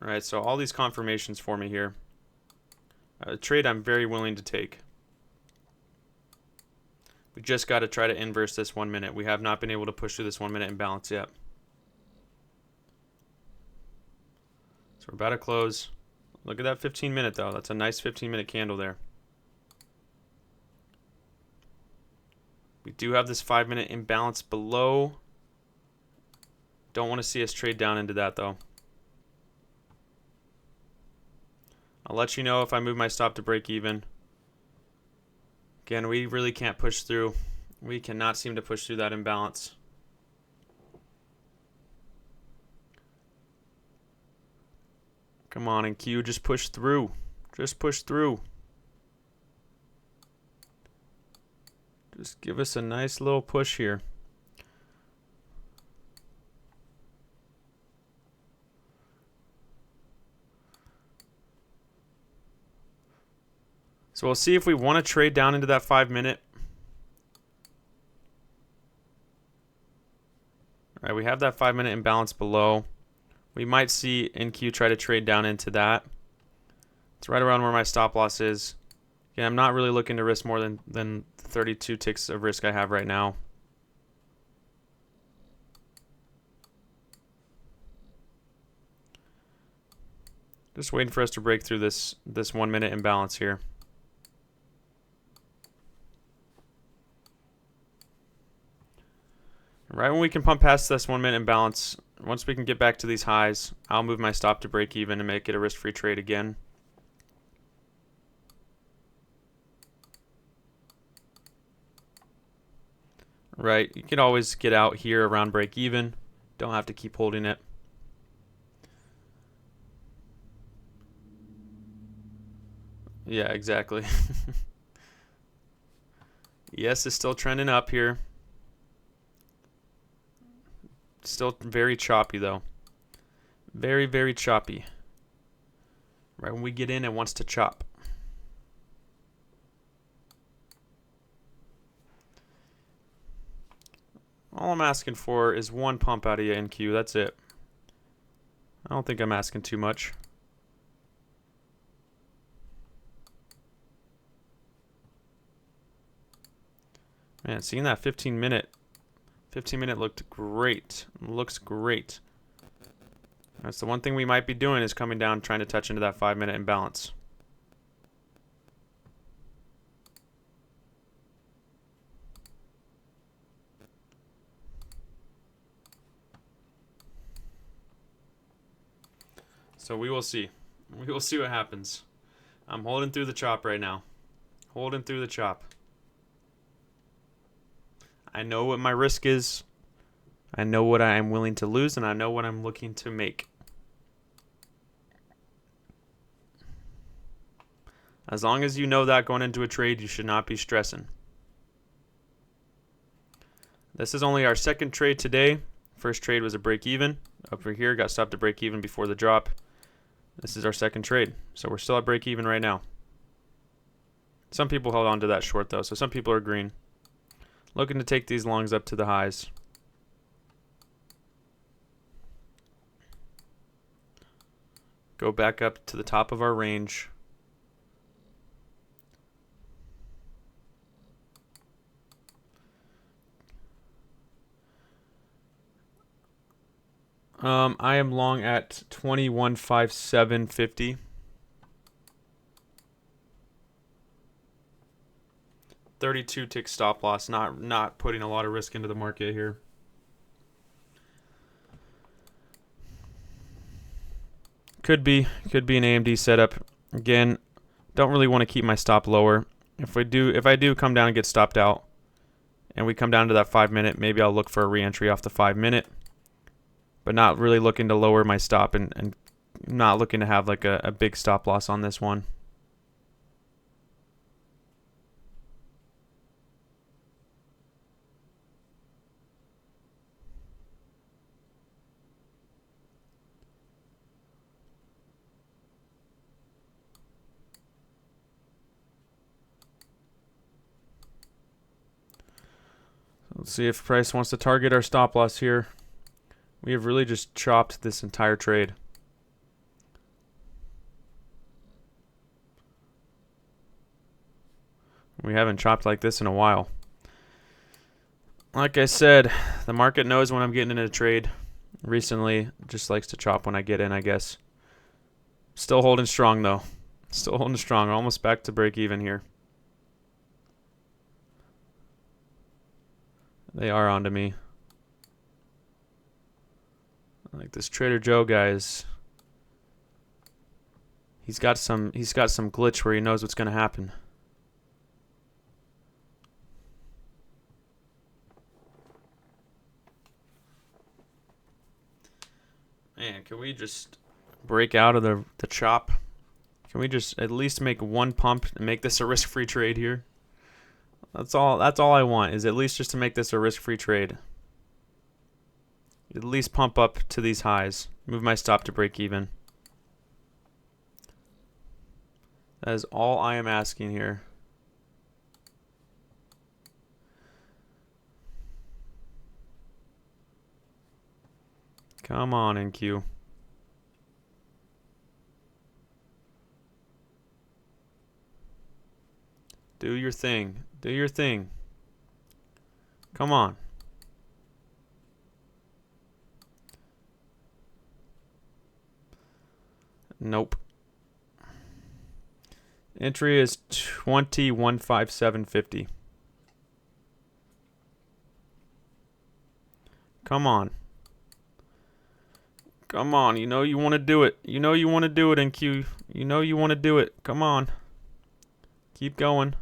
All right, so all these confirmations for me here. A trade I'm very willing to take. We just got to try to inverse this 1 minute. We have not been able to push through this 1 minute imbalance yet. So we're about to close. Look at that 15 minute though. That's a nice 15-minute candle there. We do have this 5-minute imbalance below. Don't want to see us trade down into that though. I'll let you know if I move my stop to break even. Again, we really can't push through. We cannot seem to push through that imbalance. Come on, NQ, just push through. Just push through. Just give us a nice little push here. So we'll see if we want to trade down into that 5-minute. All right, we have that 5-minute imbalance below. We might see NQ try to trade down into that. It's right around where my stop loss is. Again, I'm not really looking to risk more than 32 ticks of risk I have right now. Just waiting for us to break through this 1 minute imbalance here. Right when we can pump past this 1 minute imbalance, once we can get back to these highs, I'll move my stop to break even and make it a risk-free trade again. Right, you can always get out here around break even. Don't have to keep holding it. Yeah, exactly. Yes, it's still trending up here. Still very choppy though. Very, very choppy. Right when we get in, it wants to chop. All I'm asking for is one pump out of you, NQ. That's it. I don't think I'm asking too much. Man, seeing that 15 minute looked great. Looks great. That's the one thing we might be doing, is coming down trying to touch into that 5-minute imbalance. So we will see. We will see what happens. I'm holding through the chop right now. Holding through the chop. I know what my risk is. I know what I am willing to lose, and I know what I'm looking to make. As long as you know that going into a trade, you should not be stressing. This is only our second trade today. First trade was a break even. Over here, got stopped at break even before the drop. This is our second trade. So we're still at break even right now. Some people held on to that short though, so some people are green. Looking to take these longs up to the highs. Go back up to the top of our range. I am long at 21.5750. 32 tick stop loss. Not putting a lot of risk into the market here. Could be an AMD setup. Again, don't really want to keep my stop lower. If I do come down and get stopped out, and we come down to that 5-minute, maybe I'll look for a re-entry off the 5-minute. But not really looking to lower my stop, and not looking to have like a big stop loss on this one. Let's see if price wants to target our stop loss here. We have really just chopped this entire trade. We haven't chopped like this in a while. Like I said, the market knows when I'm getting into a trade. Recently, just likes to chop when I get in, I guess. Still holding strong though. Still holding strong. Almost back to break even here. They are onto me. Like this Trader Joe guys. He's got some glitch where he knows what's gonna happen. Man, can we just break out of the chop? Can we just at least make one pump and make this a risk-free trade here? That's all I want, is at least just to make this a risk-free trade. At least pump up to these highs. Move my stop to break even. That is all I am asking here. Come on, NQ. Do your thing. Do your thing. Come on. Nope. Entry is 21.5750. Come on. Come on. You know you want to do it. You know you want to do it, NQ. You know you want to do it. Come on. Keep going.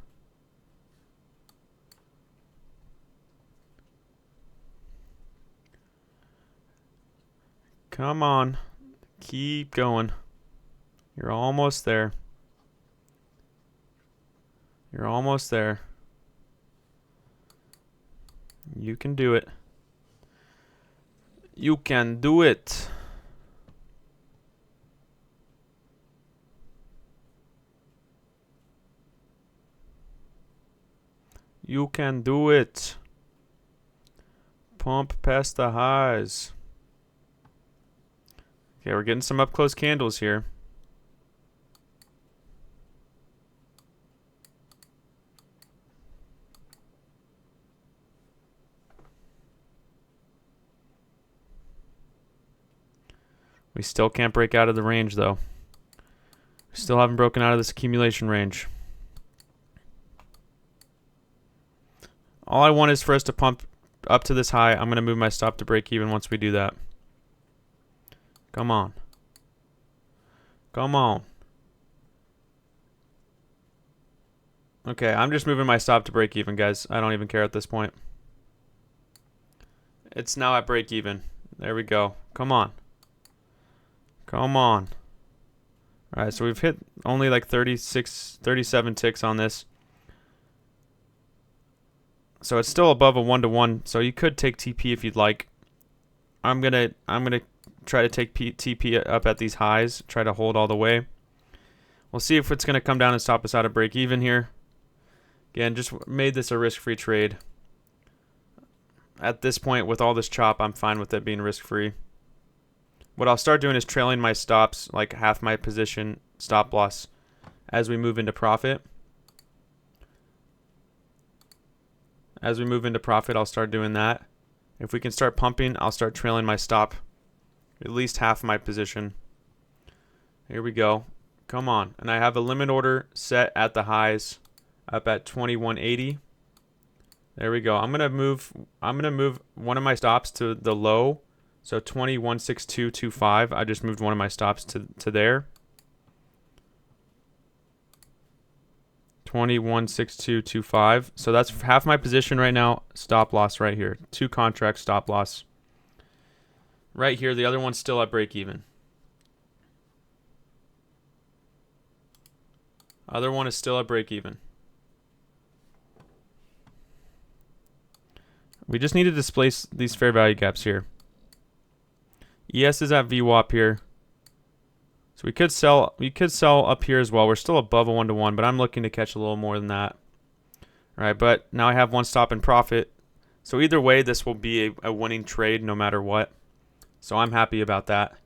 Come on. Keep going. You're almost there. You're almost there. You can do it. You can do it. You can do it. Pump past the highs. Okay, we're getting some up close candles here. We still can't break out of the range, though. We still haven't broken out of this accumulation range. All I want is for us to pump up to this high. I'm going to move my stop to break even once we do that. Come on. Come on. Okay, I'm just moving my stop to break even, guys. I don't even care at this point. It's now at break even. There we go. Come on. Come on. Alright, so we've hit only like 37 ticks on this. So it's still above a 1-to-1, so you could take TP if you'd like. I'm gonna try to take TP up at these highs, try to hold all the way. We'll see if it's gonna come down and stop us out of break even here. Again, just made this a risk-free trade. At this point, with all this chop, I'm fine with it being risk-free. What I'll start doing is trailing my stops, like half my position stop loss, as we move into profit. As we move into profit, I'll start doing that. If we can start pumping, I'll start trailing my stop, at least half my position. Here we go. Come on. And I have a limit order set at the highs up at 2180. There we go. I'm gonna move one of my stops to the low. So 216225. I just moved one of my stops to there. 216225. So that's half my position right now. Stop loss right here. 2 contract stop loss. Right here. The other one's still at break even. Other one is still at break even. We just need to displace these fair value gaps here. ES is at VWAP here. So we could sell up here as well. We're still above a 1-to-1, but I'm looking to catch a little more than that. All right, but now I have one stop in profit. So either way, this will be a winning trade no matter what. So I'm happy about that.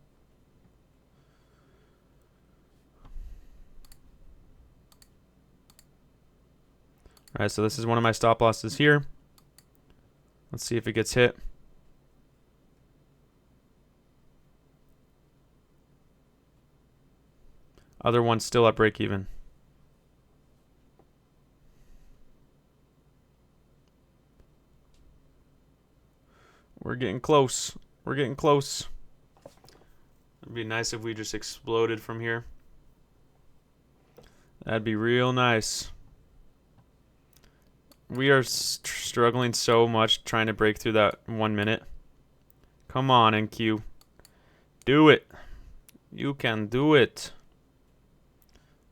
All right, so this is one of my stop losses here. Let's see if it gets hit. Other one's still at break even. We're getting close. We're getting close. It'd be nice if we just exploded from here. That'd be real nice. We are struggling so much trying to break through that 1 minute. Come on, NQ. Do it. You can do it.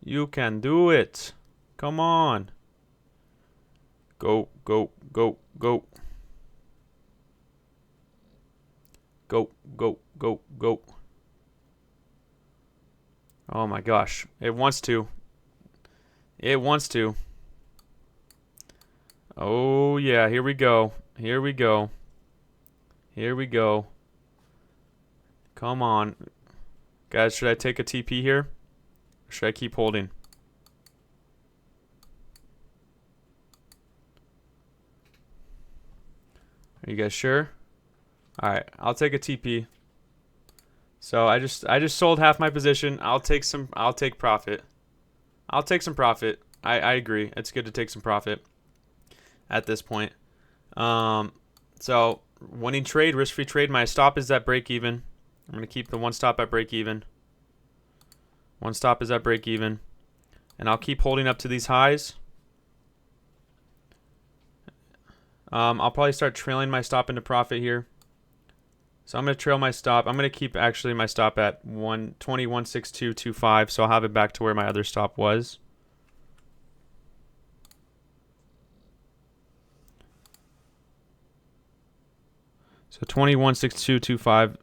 You can do it. Come on. Go, go, go, go. Go, go, go, go. Oh my gosh. It wants to. It wants to. Oh yeah, here we go. Here we go. Here we go. Come on. Guys, should I take a TP here? Or should I keep holding? Are you guys sure? Alright, I'll take a TP. So I just sold half my position. I'll take profit. I'll take some profit. I agree. It's good to take some profit at this point. So winning trade, risk-free trade. My stop is at break even. I'm going to keep the one stop at break even. One stop is at break even. And I'll keep holding up to these highs. I'll probably start trailing my stop into profit here. So I'm going to trail my stop. I'm going to keep actually my stop at 121.6225. So I'll have it back to where my other stop was. So 21.6225.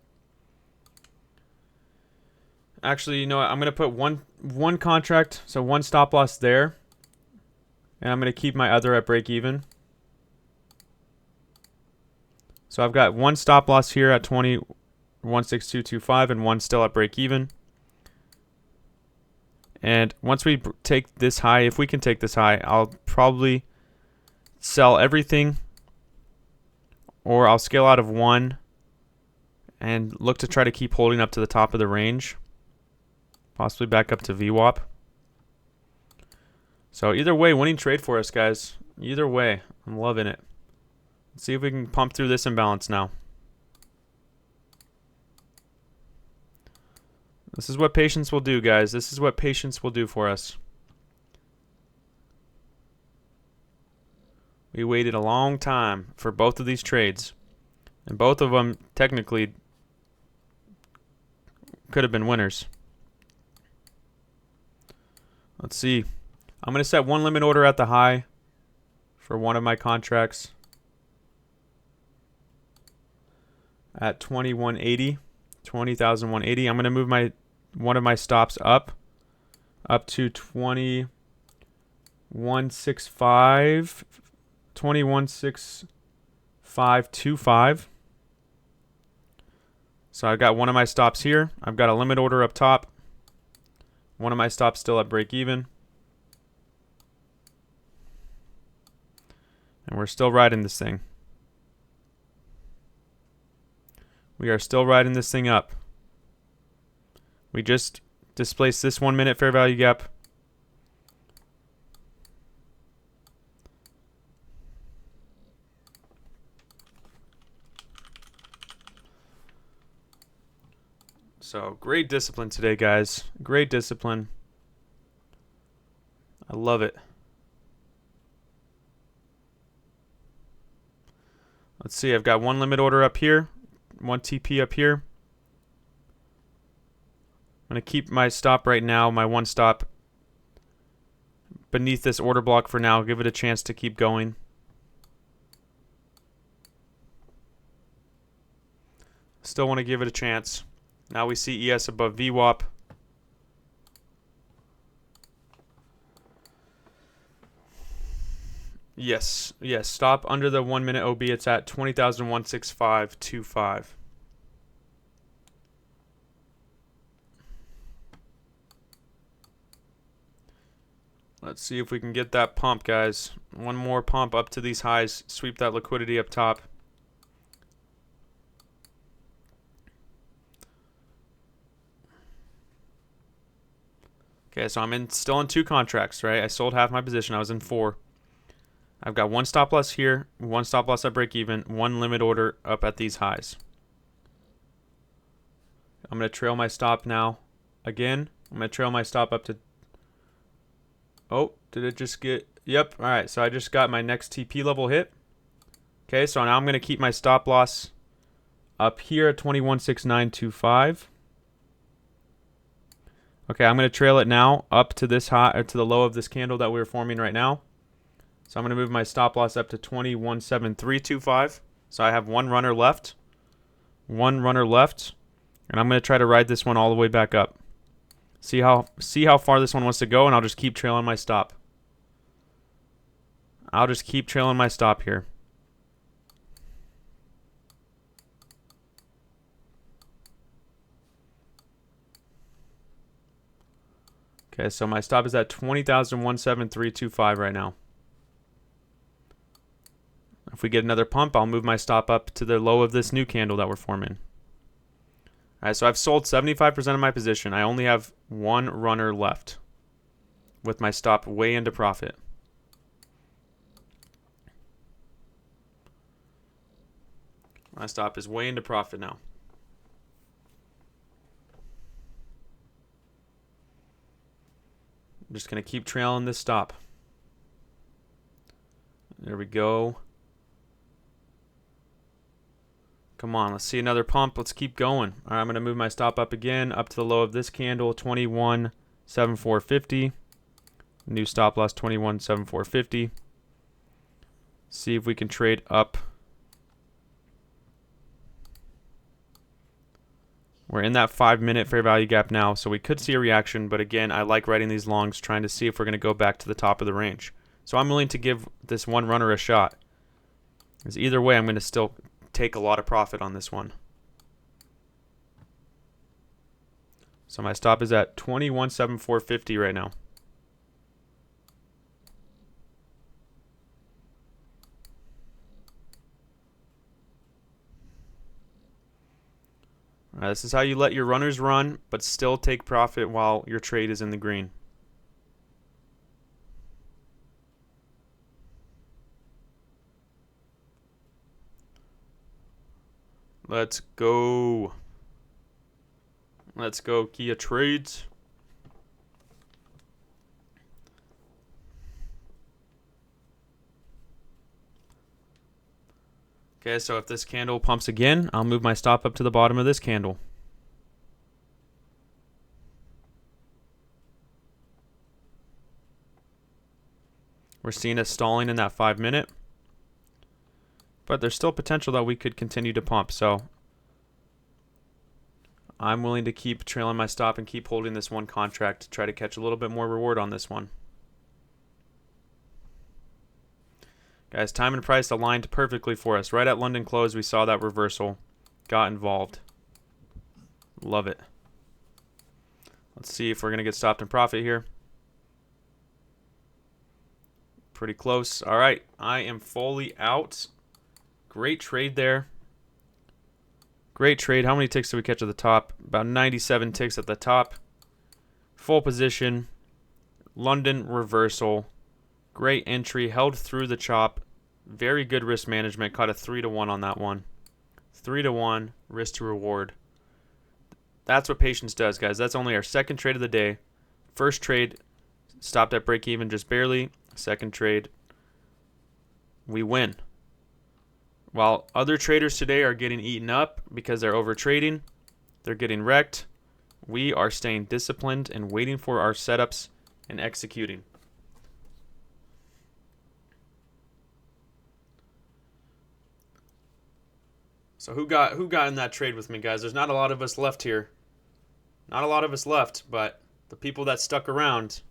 Actually, you know what? I'm going to put one contract, so one stop loss there. And I'm going to keep my other at break even. So I've got one stop loss here at 21.6225 and one still at break even. And once we take this high, if we can take this high, I'll probably sell everything, or I'll scale out of one and look to try to keep holding up to the top of the range, possibly back up to VWAP. So either way, winning trade for us, guys. Either way, I'm loving it. Let's see if we can pump through this imbalance now. This is what patience will do, guys. This is what patience will do for us. We waited a long time for both of these trades. And both of them technically could have been winners. Let's see. I'm going to set one limit order at the high for one of my contracts at 2180, 20,180. I'm going to move one of my stops up to 2165, 216525. So I've got one of my stops here. I've got a limit order up top. One of my stops still at break even. And we're still riding this thing. We are still riding this thing up. We just displaced this 1 minute fair value gap. So great discipline today, guys. Great discipline. I love it. Let's see, I've got one limit order up here, one TP up here. I'm going to keep my stop right now, my one stop beneath this order block for now. Give it a chance to keep going. Still want to give it a chance. Now we see ES above VWAP. Yes, stop under the 1 minute OB. It's at 20,165.25. Let's see if we can get that pump, guys. One more pump up to these highs. Sweep that liquidity up top. Okay, so I'm still in 2 contracts, right? I sold half my position. I was in 4. I've got one stop loss here, one stop loss at break even, one limit order up at these highs. I'm going to trail my stop now. Again, I'm going to trail my stop up to... Oh, did it just get... Yep, all right, so I just got my next TP level hit. Okay, so now I'm going to keep my stop loss up here at 216925. Okay, I'm going to trail it now up to this high, or to the low of this candle that we're forming right now. So I'm going to move my stop loss up to 217325. So I have one runner left. One runner left. And I'm going to try to ride this one all the way back up. See how far this one wants to go, and I'll just keep trailing my stop. I'll just keep trailing my stop here. Okay, so my stop is at 20,173.25 right now. If we get another pump, I'll move my stop up to the low of this new candle that we're forming. All right, so I've sold 75% of my position. I only have one runner left with my stop way into profit. My stop is way into profit now. I'm just going to keep trailing this stop. There we go. Come on, let's see another pump. Let's keep going. All right, I'm going to move my stop up again, up to the low of this candle, 217450. New stop loss, 217450. See if we can trade up. We're in that 5-minute fair value gap now, so we could see a reaction. But again, I like riding these longs, trying to see if we're going to go back to the top of the range. So I'm willing to give this one runner a shot. Because either way, I'm going to still take a lot of profit on this one. So my stop is at 217450 right now. All right, this is how you let your runners run, but still take profit while your trade is in the green. Let's go. Let's go, Kia Trades. Okay, so if this candle pumps again, I'll move my stop up to the bottom of this candle. We're seeing a stalling in that 5 minute. But there's still potential that we could continue to pump, so I'm willing to keep trailing my stop and keep holding this one contract to try to catch a little bit more reward on this one. Guys, time and price aligned perfectly for us. Right at London close, we saw that reversal. Got involved. Love it. Let's see if we're going to get stopped in profit here. Pretty close. All right, I am fully out. Great trade there. Great trade. How many ticks did we catch at the top? About 97 ticks at the top. Full position. London reversal. Great entry. Held through the chop. Very good risk management. Caught a 3-to-1 on that one. 3-to-1 risk to reward. That's what patience does, guys. That's only our second trade of the day. First trade stopped at break even just barely. Second trade, we win. While other traders today are getting eaten up because they're over trading, they're getting wrecked, we are staying disciplined and waiting for our setups and executing. So who got in that trade with me, guys? There's not a lot of us left here. Not a lot of us left, but the people that stuck around,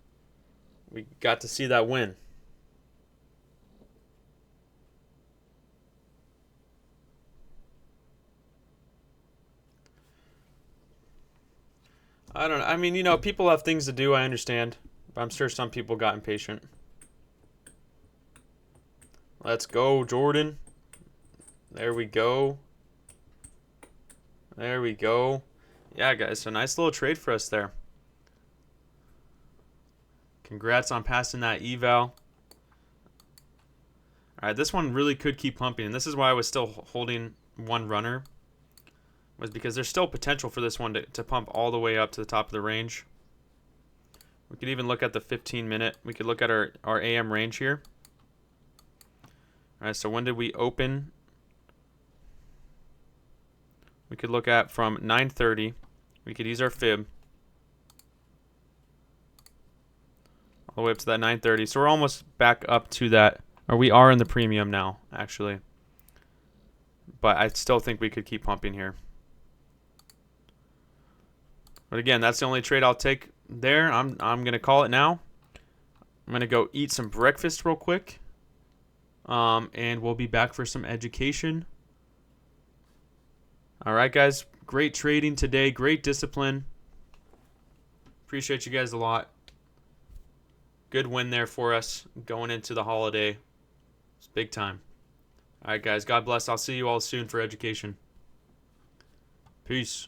we got to see that win. I don't know. I mean, you know, people have things to do, I understand. But I'm sure some people got impatient. Let's go, Jordan. There we go. There we go. Yeah, guys, so nice little trade for us there. Congrats on passing that eval. All right, this one really could keep pumping, and this is why I was still holding one runner, was because there's still potential for this one to pump all the way up to the top of the range. We could even look at the 15-minute. We could look at our AM range here. All right, so when did we open? We could look at from 9:30. We could use our fib all the way up to that 9:30. So we're almost back up to that, or we are in the premium now, actually. But I still think we could keep pumping here. But again, that's the only trade I'll take there. I'm gonna call it now. I'm gonna go eat some breakfast real quick, and we'll be back for some education. All right, guys. Great trading today. Great discipline. Appreciate you guys a lot. Good win there for us going into the holiday. It's big time. All right, guys. God bless. I'll see you all soon for education. Peace.